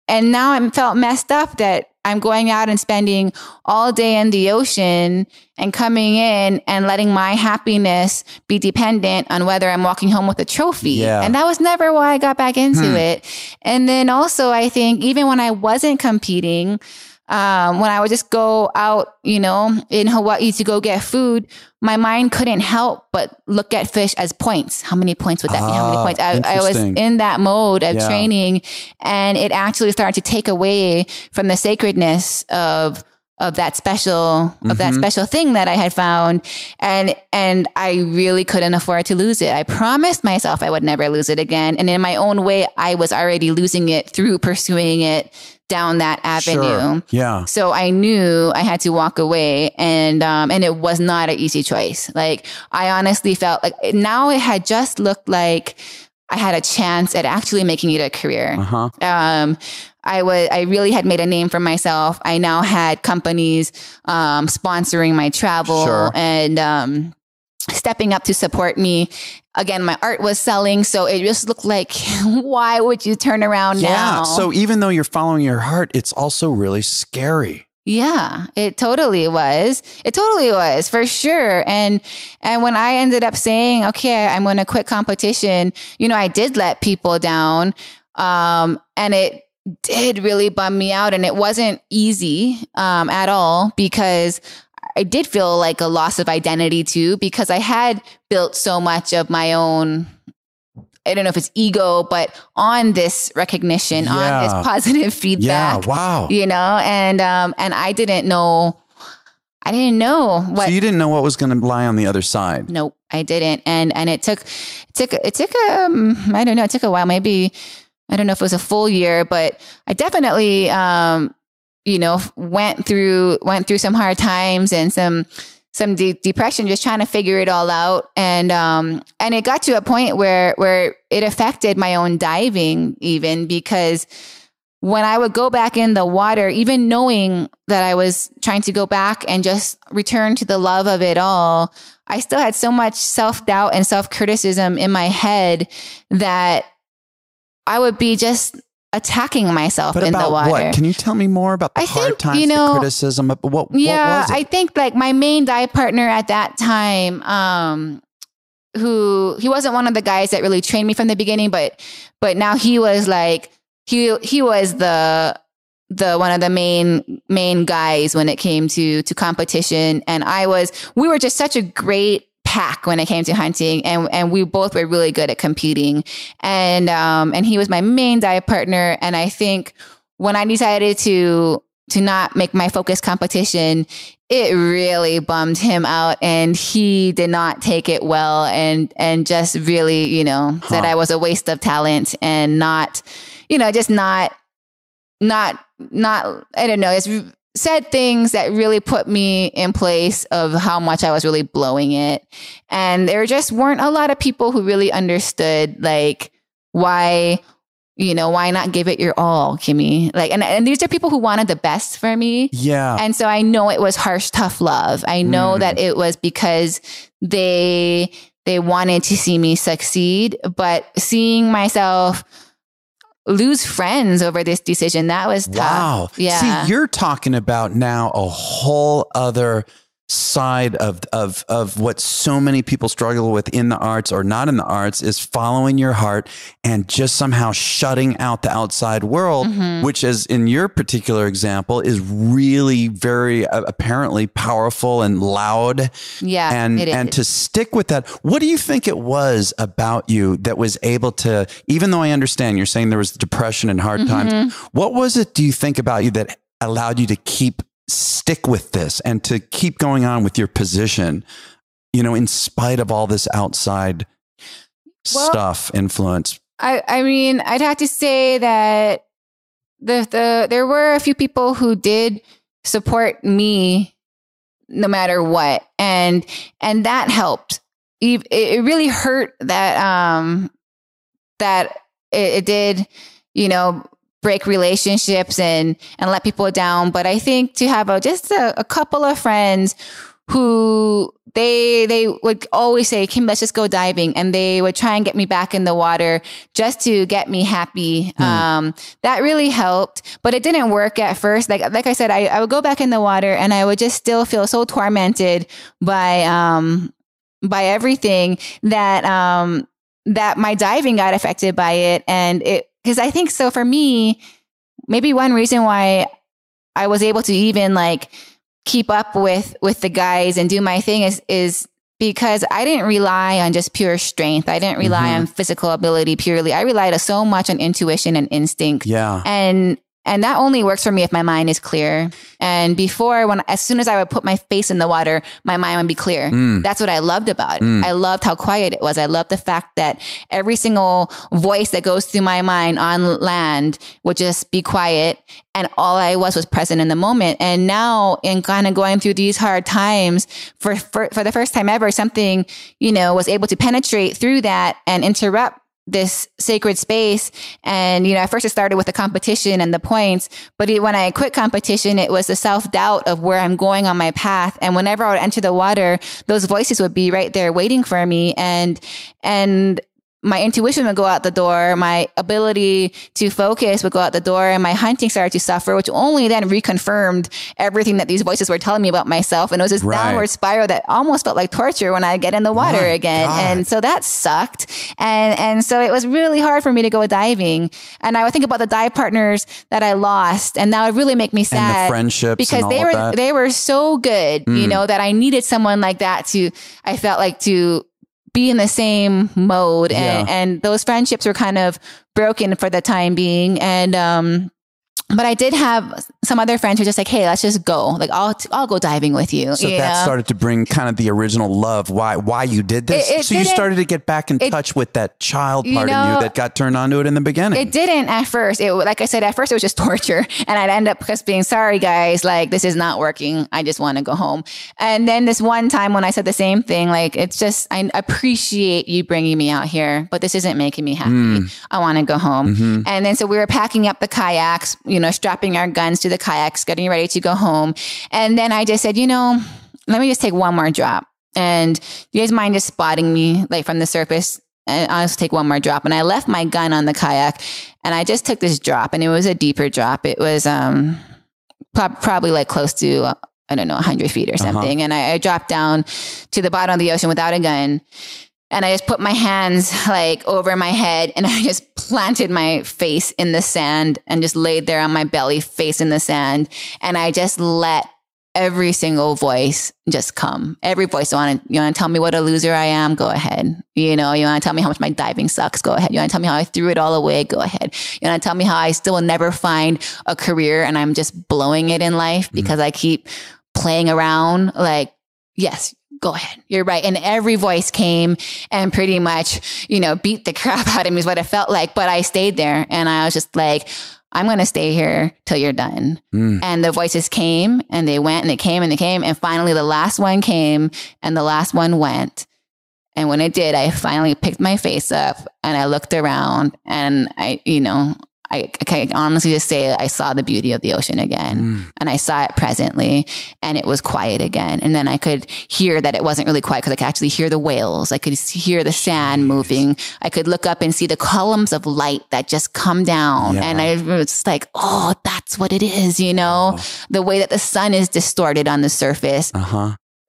now I felt messed up that I'm going out and spending all day in the ocean and coming in and letting my happiness be dependent on whether I'm walking home with a trophy. Yeah. And that was never why I got back into it. And then also, I think even when I wasn't competing, when I would just go out, in Hawaii to go get food, my mind couldn't help but look at fish as points. How many points would that be? How many points? I was in that mode of training, and it actually started to take away from the sacredness of that special thing that I had found. And I really couldn't afford to lose it. I promised myself I would never lose it again. And in my own way, I was already losing it through pursuing it down that avenue. Sure. Yeah. So I knew I had to walk away, and it was not an easy choice. Like I honestly felt like now it had just looked like I had a chance at actually making it a career. I really had made a name for myself. I now had companies sponsoring my travel and stepping up to support me. Again, my art was selling, so it just looked like, why would you turn around now? So even though you're following your heart, it's also really scary. Yeah, it totally was. It totally was, for sure. And when I ended up saying, okay, I'm going to quit competition, I did let people down. And it did really bum me out. And it wasn't easy at all, because I did feel like a loss of identity too, because I had built so much of my own, I don't know if it's ego, but on this recognition, on this positive feedback. Yeah. Wow. And I didn't know what. So you didn't know what was going to lie on the other side. Nope, I didn't. And it took I don't know, it took a while, maybe, I don't know if it was a full year, but I definitely, went through some hard times and some depression, just trying to figure it all out. And it got to a point where it affected my own diving, even because when I would go back in the water, even knowing that I was trying to go back and just return to the love of it all, I still had so much self-doubt and self-criticism in my head that I would be just attacking myself in the water. What? Can you tell me more about the hard times, the criticism? What was it? I think like my main dive partner at that time, he wasn't one of the guys that really trained me from the beginning, but now he was like, he was the one of the main guys when it came to competition. And we were just such a great pack when it came to hunting, and we both were really good at competing. And he was my main dive partner. And I think when I decided to not make my focus competition, it really bummed him out, and he did not take it well, and just really, said I was a waste of talent and not, just not, I don't know, it's said things that really put me in place of how much I was really blowing it. And there just weren't a lot of people who really understood, like, why not give it your all, Kimi? Like, and these are people who wanted the best for me. Yeah. And so I know it was harsh, tough love. I know that it was because they wanted to see me succeed, but seeing myself lose friends over this decision, that was tough. Wow. Yeah. See, you're talking about now a whole other side of what so many people struggle with in the arts or not in the arts is following your heart and just somehow shutting out the outside world, which is in your particular example is really very apparently powerful and loud. Yeah. And to stick with that, what do you think it was about you that was able to, even though I understand you're saying there was depression and hard times, what was it do you think about you that allowed you to stick with this and to keep going on with your position, in spite of all this outside stuff, influence? I mean, I'd have to say that there were a few people who did support me no matter what. And that helped. It really hurt that, that it did, break relationships and let people down. But I think to have just a couple of friends who they would always say, Kim, let's just go diving. And they would try and get me back in the water just to get me happy. That really helped, but it didn't work at first. Like I said, I would go back in the water and I would just still feel so tormented by everything that my diving got affected by it. And because I think so for me, maybe one reason why I was able to even keep up with the guys and do my thing is because I didn't rely on just pure strength. I didn't rely on physical ability purely. I relied so much on intuition and instinct. Yeah. And that only works for me if my mind is clear. And as soon as I would put my face in the water, my mind would be clear. That's what I loved about it. I loved how quiet it was. I loved the fact that every single voice that goes through my mind on land would just be quiet. And all I was present in the moment. And now in kind of going through these hard times for the first time ever, something, was able to penetrate through that and interrupt this sacred space. And, at first it started with the competition and the points, but when I quit competition, it was the self-doubt of where I'm going on my path. And whenever I would enter the water, those voices would be right there waiting for me. And my intuition would go out the door. My ability to focus would go out the door, and my hunting started to suffer, which only then reconfirmed everything that these voices were telling me about myself. And it was this downward spiral that almost felt like torture when I get in the water again. God. And so that sucked. And so it was really hard for me to go diving. And I would think about the dive partners that I lost, and that would really make me sad. And the friendships because they were so good, that I needed someone like that to be in the same mode. And those friendships were kind of broken for the time being. And, but I did have some other friends who were just like, hey, let's just go. I'll go diving with you. So that started to bring kind of the original love. Why you did this? So you started to get back in touch with that child part in you that got turned on to it in the beginning. It didn't at first. Like I said, at first it was just torture. And I'd end up just being, sorry guys, this is not working. I just want to go home. And then this one time when I said the same thing, it's just, I appreciate you bringing me out here, but this isn't making me happy. I want to go home. And then so we were packing up the kayaks, strapping our guns to the kayaks, getting ready to go home. And then I just said, let me just take one more drop. And you guys mind just spotting me from the surface? And I'll just take one more drop. And I left my gun on the kayak and I just took this drop, and it was a deeper drop. It was probably close to, 100 feet or something. And I dropped down to the bottom of the ocean without a gun. And I just put my hands over my head, and I just planted my face in the sand and just laid there on my belly, face in the sand. And I just let every single voice just come. Every voice. You want to tell me what a loser I am? Go ahead. You want to tell me how much my diving sucks? Go ahead. You want to tell me how I threw it all away? Go ahead. You want to tell me how I still will never find a career and I'm just blowing it in life because I keep playing around? Yes. Go ahead. You're right. And every voice came and pretty much, beat the crap out of me is what it felt like. But I stayed there and I was just like, I'm going to stay here till you're done. And the voices came and they went and they came and they came. And finally the last one came and the last one went. And when it did, I finally picked my face up and I looked around and I can honestly just say I saw the beauty of the ocean again and I saw it presently and it was quiet again. And then I could hear that it wasn't really quiet because I could actually hear the whales. I could hear the sand moving. I could look up and see the columns of light that just come down. And I was like, oh, that's what it is. The way that the sun is distorted on the surface.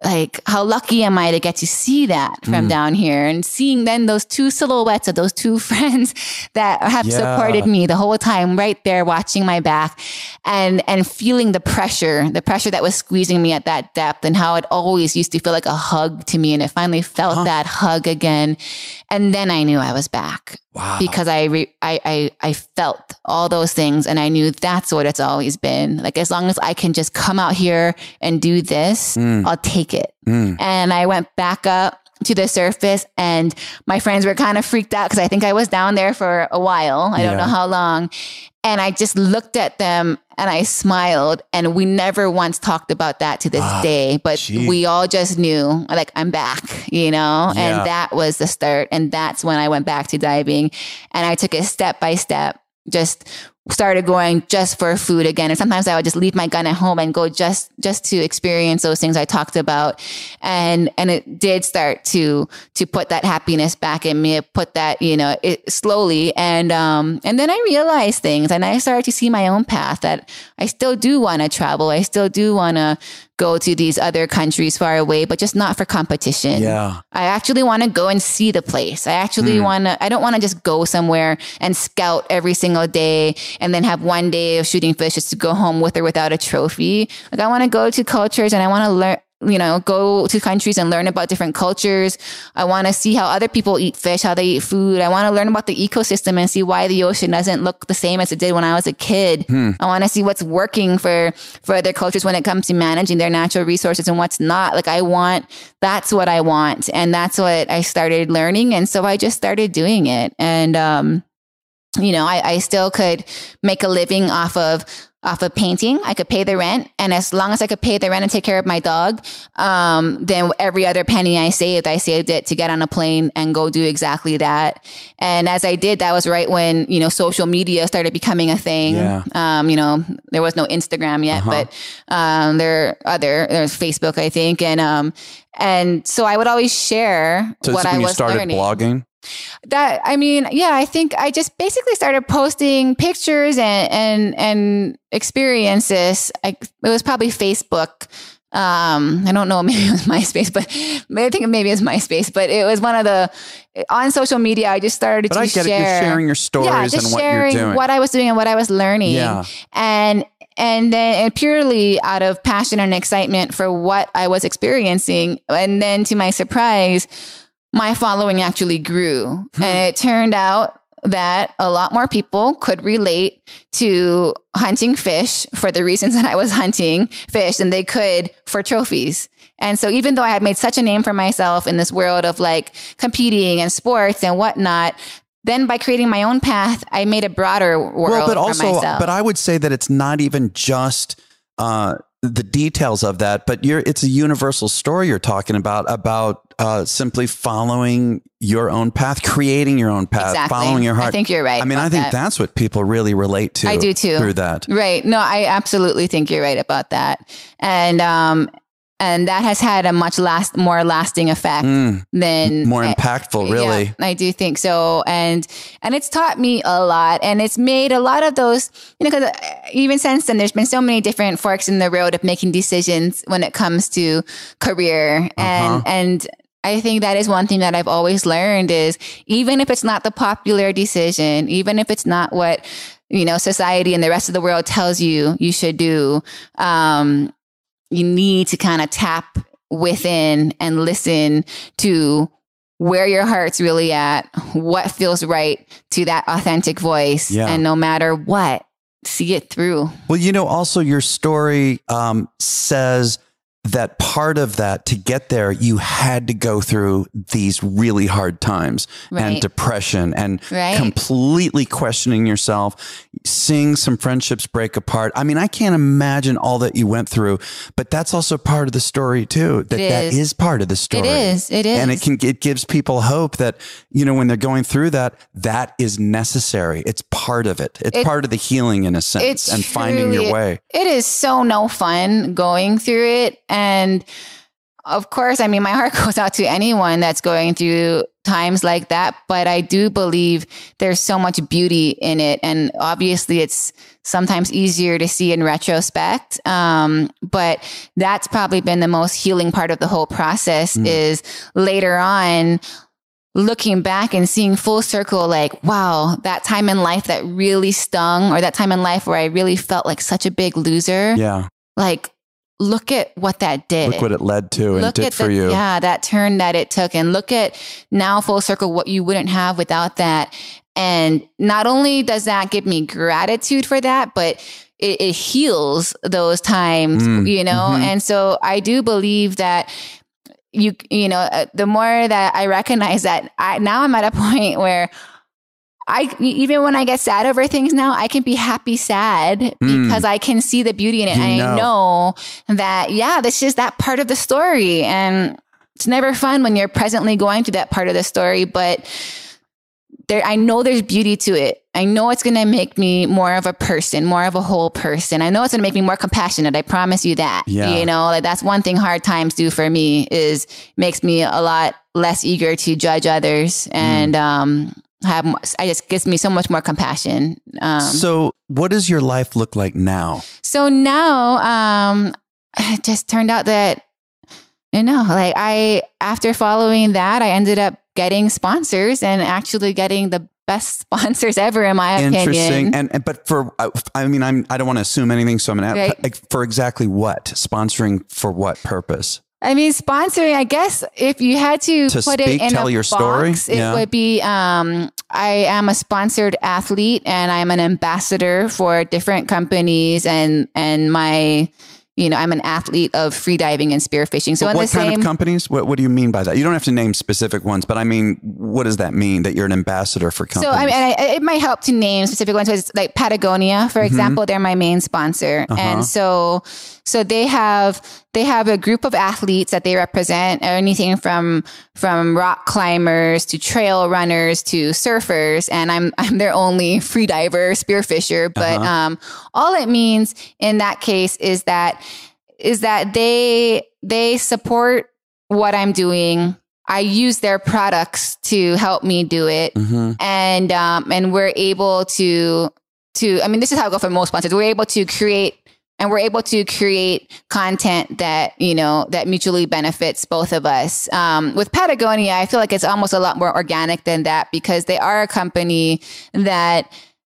like, how lucky am I to get to see that from down here, and seeing then those two silhouettes of those two friends that have supported me the whole time, right there watching my back, and feeling the pressure that was squeezing me at that depth, and how it always used to feel like a hug to me. And it finally felt that hug again. And then I knew I was back. Wow. Because I felt all those things, and I knew that's what it's always been. Like, as long as I can just come out here and do this, I'll take it. And I went back up to the surface, and my friends were kind of freaked out because I think I was down there for a while. I don't know how long. And I just looked at them and I smiled, and we never once talked about that to this day, but we all just knew, like, I'm back, and that was the start. And that's when I went back to diving, and I took it step by step, just started going just for food again. And sometimes I would just leave my gun at home and go just to experience those things I talked about. And it did start to put that happiness back in me. It put that, it slowly. And then I realized things, and I started to see my own path, that I still do want to travel. I still do want to go to these other countries far away, but just not for competition. Yeah. I actually want to go and see the place. I actually I don't want to just go somewhere and scout every single day and then have one day of shooting fish just to go home with or without a trophy. Like, I want to go to cultures, and I want to learn, go to countries and learn about different cultures. I want to see how other people eat fish, how they eat food. I want to learn about the ecosystem and see why the ocean doesn't look the same as it did when I was a kid. I want to see what's working for other cultures when it comes to managing their natural resources and what's not. Like, that's what I want. And that's what I started learning. And so I just started doing it. And, I still could make a living off of painting. I could pay the rent. And as long as I could pay the rent and take care of my dog, then every other penny I saved it to get on a plane and go do exactly that. And as I did, that was right when, social media started becoming a thing. Yeah. There was no Instagram yet, but there's Facebook, I think. And so I would always share what I was learning. So you started blogging? I think I just basically started posting pictures and experiences. It was probably Facebook. I don't know, maybe it was MySpace, but I think maybe it's MySpace, but it was on social media. I just started to share. You're sharing your stories and what you're doing. What I was doing and what I was learning. Yeah. And then purely out of passion and excitement for what I was experiencing. And then to my surprise, my following actually grew. And it turned out that a lot more people could relate to hunting fish for the reasons that I was hunting fish than they could for trophies. And so even though I had made such a name for myself in this world of like competing and sports and whatnot, then by creating my own path, I made a broader world for myself. But I would say that it's not even just the details of that, but it's a universal story you're talking about simply following your own path, creating your own path, following your heart. I think you're right. I think that's what people really relate to. I do too. Through that. Right. No, I absolutely think you're right about that. And that has had a much more lasting effect than more impactful, really. Yeah, I do think so. And it's taught me a lot, and it's made a lot of those, because even since then, there's been so many different forks in the road of making decisions when it comes to career. And I think that is one thing that I've always learned is even if it's not the popular decision, even if it's not what, society and the rest of the world tells you should do, you need to kind of tap within and listen to where your heart's really at, what feels right to that authentic voice. Yeah. And no matter what, see it through. Well, also your story says that part of that, to get there, you had to go through these really hard times and depression and completely questioning yourself, seeing some friendships break apart. I can't imagine all that you went through, but that's also part of the story too. That is part of the story. It is. And it gives people hope that, when they're going through that is necessary. It's part of it. It's part of the healing in a sense and finding your way. It is so no fun going through it. And of course, my heart goes out to anyone that's going through times like that. But I do believe there's so much beauty in it. And obviously it's sometimes easier to see in retrospect. But that's probably been the most healing part of the whole process is later on looking back and seeing full circle, like, wow, that time in life that really stung, or that time in life where I really felt like such a big loser. Yeah. Like, look at what that did. Look what it led to and did for you. Yeah, that turn that it took. And look at now full circle what you wouldn't have without that. And not only does that give me gratitude for that, but it heals those times, you know? And so I do believe that you know, the more that I recognize that now I'm at a point where even when I get sad over things now, I can be happy sad because I can see the beauty in it. And I know that, yeah, this is that part of the story. And it's never fun when you're presently going through that part of the story, but I know there's beauty to it. I know it's going to make me more of a person, more of a whole person. I know it's going to make me more compassionate. I promise you that. Yeah. You know, like that's one thing hard times do for me is makes me a lot less eager to judge others and I just gives me so much more compassion. So what does your life look like now? So now it just turned out that, you know, like after following that, I ended up getting sponsors and actually getting the best sponsors ever, in my opinion. Interesting. But I don't want to assume anything. So I'm going to ask, like, for exactly what? Sponsoring for what purpose? I mean, sponsoring, I guess if you had to put it in tell a your box, story, it would be, I am a sponsored athlete and I'm an ambassador for different companies and my, you know, I'm an athlete of freediving and spearfishing. So what kind of companies? What do you mean by that? You don't have to name specific ones, but I mean, what does that mean that you're an ambassador for companies? So I mean, it might help to name specific ones. So it's like Patagonia, for example, they're my main sponsor. And so they have a group of athletes that they represent, anything from rock climbers to trail runners to surfers. And I'm their only freediver, spearfisher. But all it means in that case is that they support what I'm doing. I use their products to help me do it. And we're able to, I mean, this is how I go for most sponsors. We're able to create content that, you know, that mutually benefits both of us. With Patagonia, I feel like it's almost a lot more organic than that because they are a company that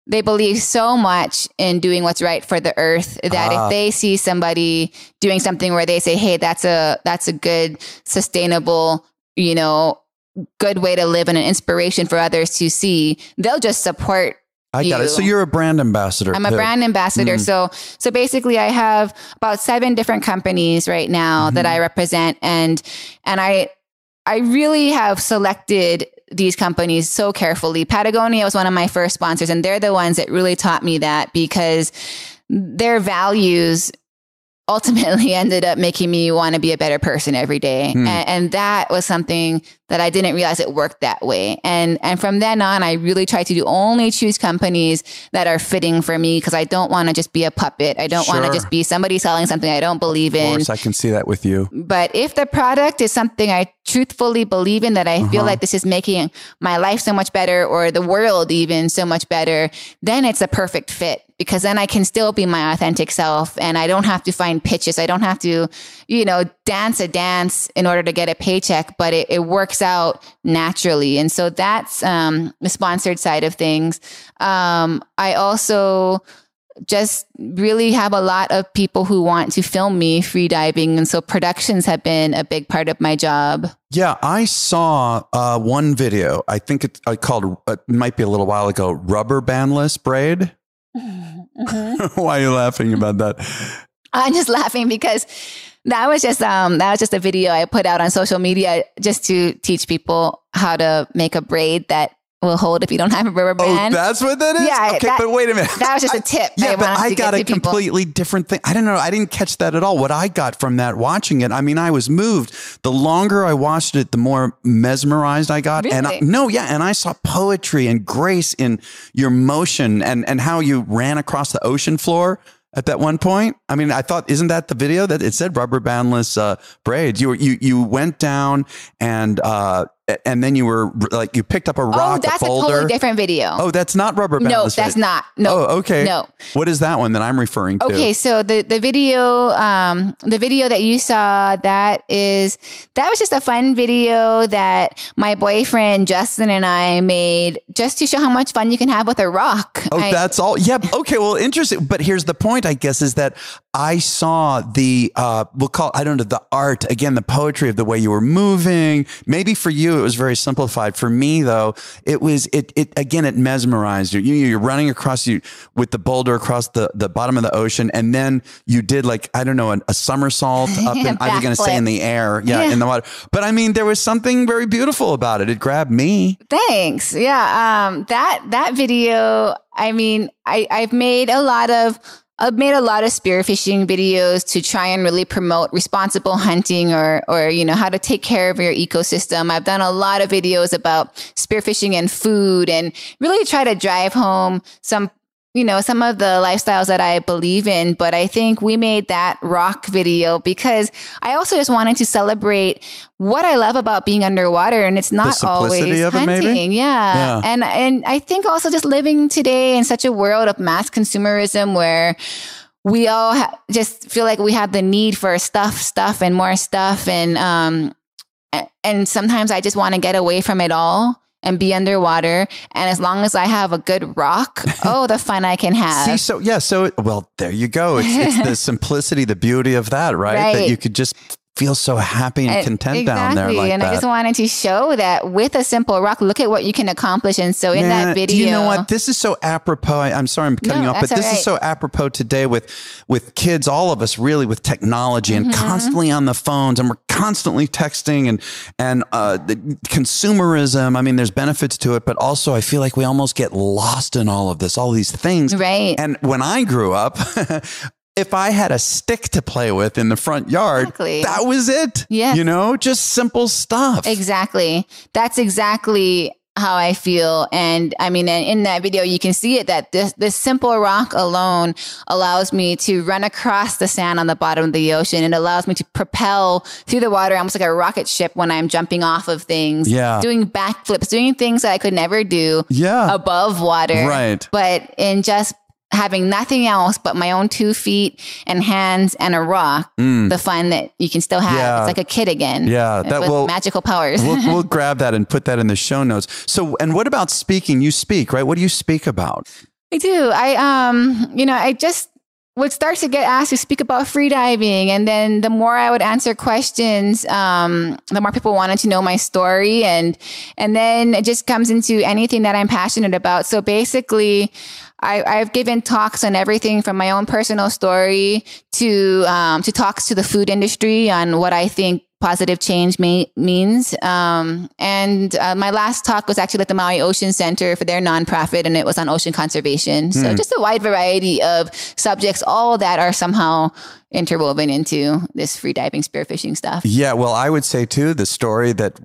they believe so much in doing what's right for the earth that if they see somebody doing something where they say, hey, that's a good, sustainable, you know, good way to live and an inspiration for others to see, they'll just support. I got it. So you're a brand ambassador. I'm a brand ambassador. So basically I have about 7 different companies right now that I represent. And I really have selected these companies so carefully. Patagonia was one of my first sponsors, and they're the ones that really taught me that because their values ultimately ended up making me want to be a better person every day. And that was something that I didn't realize it worked that way. And from then on, I really try to only choose companies that are fitting for me because I don't want to just be a puppet. I don't want to just be somebody selling something I don't believe in. Of course, I can see that with you. But if the product is something I truthfully believe in, that I feel like this is making my life so much better or the world even so much better, then it's a perfect fit. Because then I can still be my authentic self and I don't have to find pitches. I don't have to, you know, dance a dance in order to get a paycheck, but it works out naturally. And so that's the sponsored side of things. I also just really have a lot of people who want to film me freediving. And so productions have been a big part of my job. Yeah, I saw one video. I think it's called, it might be a little while ago, Rubber Bandless Braid. Why are you laughing about that? I'm just laughing because that was just a video I put out on social media just to teach people how to make a braid that will hold if you don't have a rubber band. Oh, that's what that is? Yeah. Okay, but wait a minute. That was just a tip. Yeah, but I got a completely different thing. I don't know. I didn't catch that at all. What I got from that watching it, I mean, I was moved. The longer I watched it, the more mesmerized I got. Really? And I saw poetry and grace in your motion and how you ran across the ocean floor at that one point. I mean, I thought, isn't that the video that it said rubber bandless braids? You went down and and then you were like, you picked up a rock, Oh, that's a a boulder. totally different video. Oh, that's not rubber band. No, that's not. No. Oh, okay. No. What is that one that I'm referring to? Okay, so the video that you saw, that was just a fun video that my boyfriend Justin and I made just to show how much fun you can have with a rock. Oh, that's all. Yep. Okay. Well, interesting. But here's the point, I guess, is that I saw the, the art, again, the poetry of the way you were moving. Maybe for you, it was very simplified. For me, though, it mesmerized you. You're running across with the boulder across the bottom of the ocean. And then you did a somersault up in, I was going to say in the air. In the water. But I mean, there was something very beautiful about it. It grabbed me. Thanks. Yeah. That video, I mean, I've made a lot of spearfishing videos to try and really promote responsible hunting or how to take care of your ecosystem. I've done a lot of videos about spearfishing and food and really try to drive home some of the lifestyles that I believe in. But I think we made that rock video because I also just wanted to celebrate what I love about being underwater. And it's not always hunting. Maybe? Yeah. And I think also just living today in such a world of mass consumerism where we all just feel like we have the need for stuff and more stuff. And sometimes I just want to get away from it all and be underwater. And as long as I have a good rock, the fun I can have. Well, there you go. It's the simplicity, the beauty of that, right? That you could just feel so happy and content down there like and that. I just wanted to show that with a simple rock, look at what you can accomplish. And so in that video, do you know what? This is so apropos. I'm sorry I'm cutting you off, but this is so apropos today with kids, all of us really with technology and constantly on the phones, and we're constantly texting and the consumerism. I mean, there's benefits to it, but also I feel like we almost get lost in all of this, all these things. Right. And when I grew up, if I had a stick to play with in the front yard, that was it. Yeah. Just simple stuff. Exactly. That's exactly how I feel. And I mean, in that video, you can see it that this simple rock alone allows me to run across the sand on the bottom of the ocean. It allows me to propel through the water almost like a rocket ship when I'm jumping off of things, doing backflips, doing things that I could never do above water. Right. But in just having nothing else but my own 2 feet and hands and a rock, the fun that you can still have. Yeah. It's like a kid again. Yeah. With magical powers. we'll grab that and put that in the show notes. So, and what about speaking? You speak, right? What do you speak about? I do. I just would start to get asked to speak about freediving. And then the more I would answer questions, the more people wanted to know my story. And then it just comes into anything that I'm passionate about. So basically, I've given talks on everything from my own personal story to talks to the food industry on what I think positive change means. And my last talk was actually at the Maui Ocean Center for their nonprofit, and it was on ocean conservation. So just a wide variety of subjects, all that are somehow interwoven into this freediving, spearfishing stuff. Yeah, well, I would say too, the story that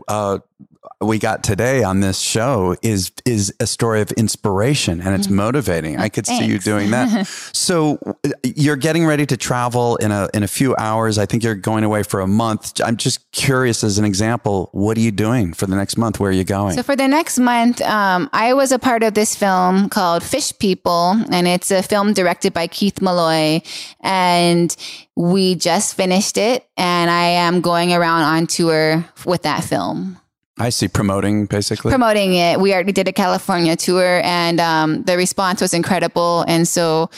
we got today on this show is a story of inspiration, and it's motivating. I could see you doing that. So you're getting ready to travel in a few hours. I think you're going away for a month. I'm just curious, as an example, what are you doing for the next month? Where are you going? So for the next month, I was a part of this film called Fish People, and it's a film directed by Keith Malloy, and we just finished it, and I am going around on tour with that film. I see. Promoting it. We already did a California tour, and the response was incredible. And so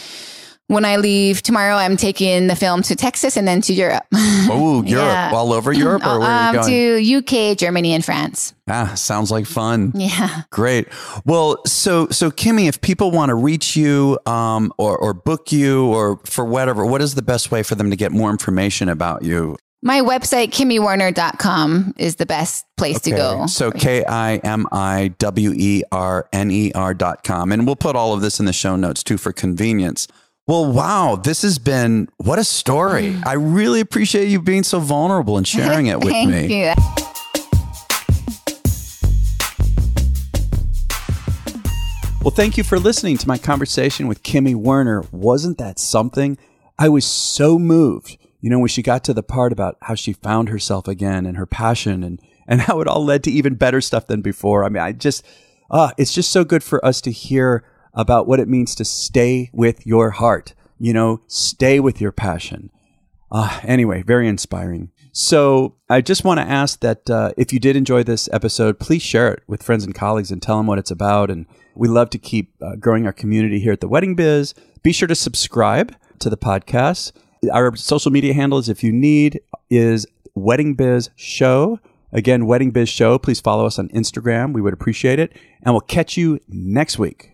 when I leave tomorrow, I'm taking the film to Texas and then to Europe. Oh, Europe. Yeah. All over Europe, or where are you going? To UK, Germany, and France. Sounds like fun. Yeah. Great. Well, so Kimi, if people want to reach you or book you or for whatever, what is the best way for them to get more information about you? My website, KimiWerner.com, is the best place to go. So KimiWerner.com. And we'll put all of this in the show notes too for convenience. Well, wow, this has been, what a story. I really appreciate you being so vulnerable and sharing it with me. Thank you. Well, thank you for listening to my conversation with Kimi Werner. Wasn't that something? I was so moved when she got to the part about how she found herself again and her passion and how it all led to even better stuff than before. I mean, it's just so good for us to hear about what it means to stay with your heart, stay with your passion. Anyway, very inspiring. So I just want to ask that if you did enjoy this episode, please share it with friends and colleagues and tell them what it's about. And we love to keep growing our community here at the Wedding Biz. Be sure to subscribe to the podcast. Our social media handles, if you need, is Wedding Biz Show. Again, Wedding Biz Show. Please follow us on Instagram. We would appreciate it. And we'll catch you next week.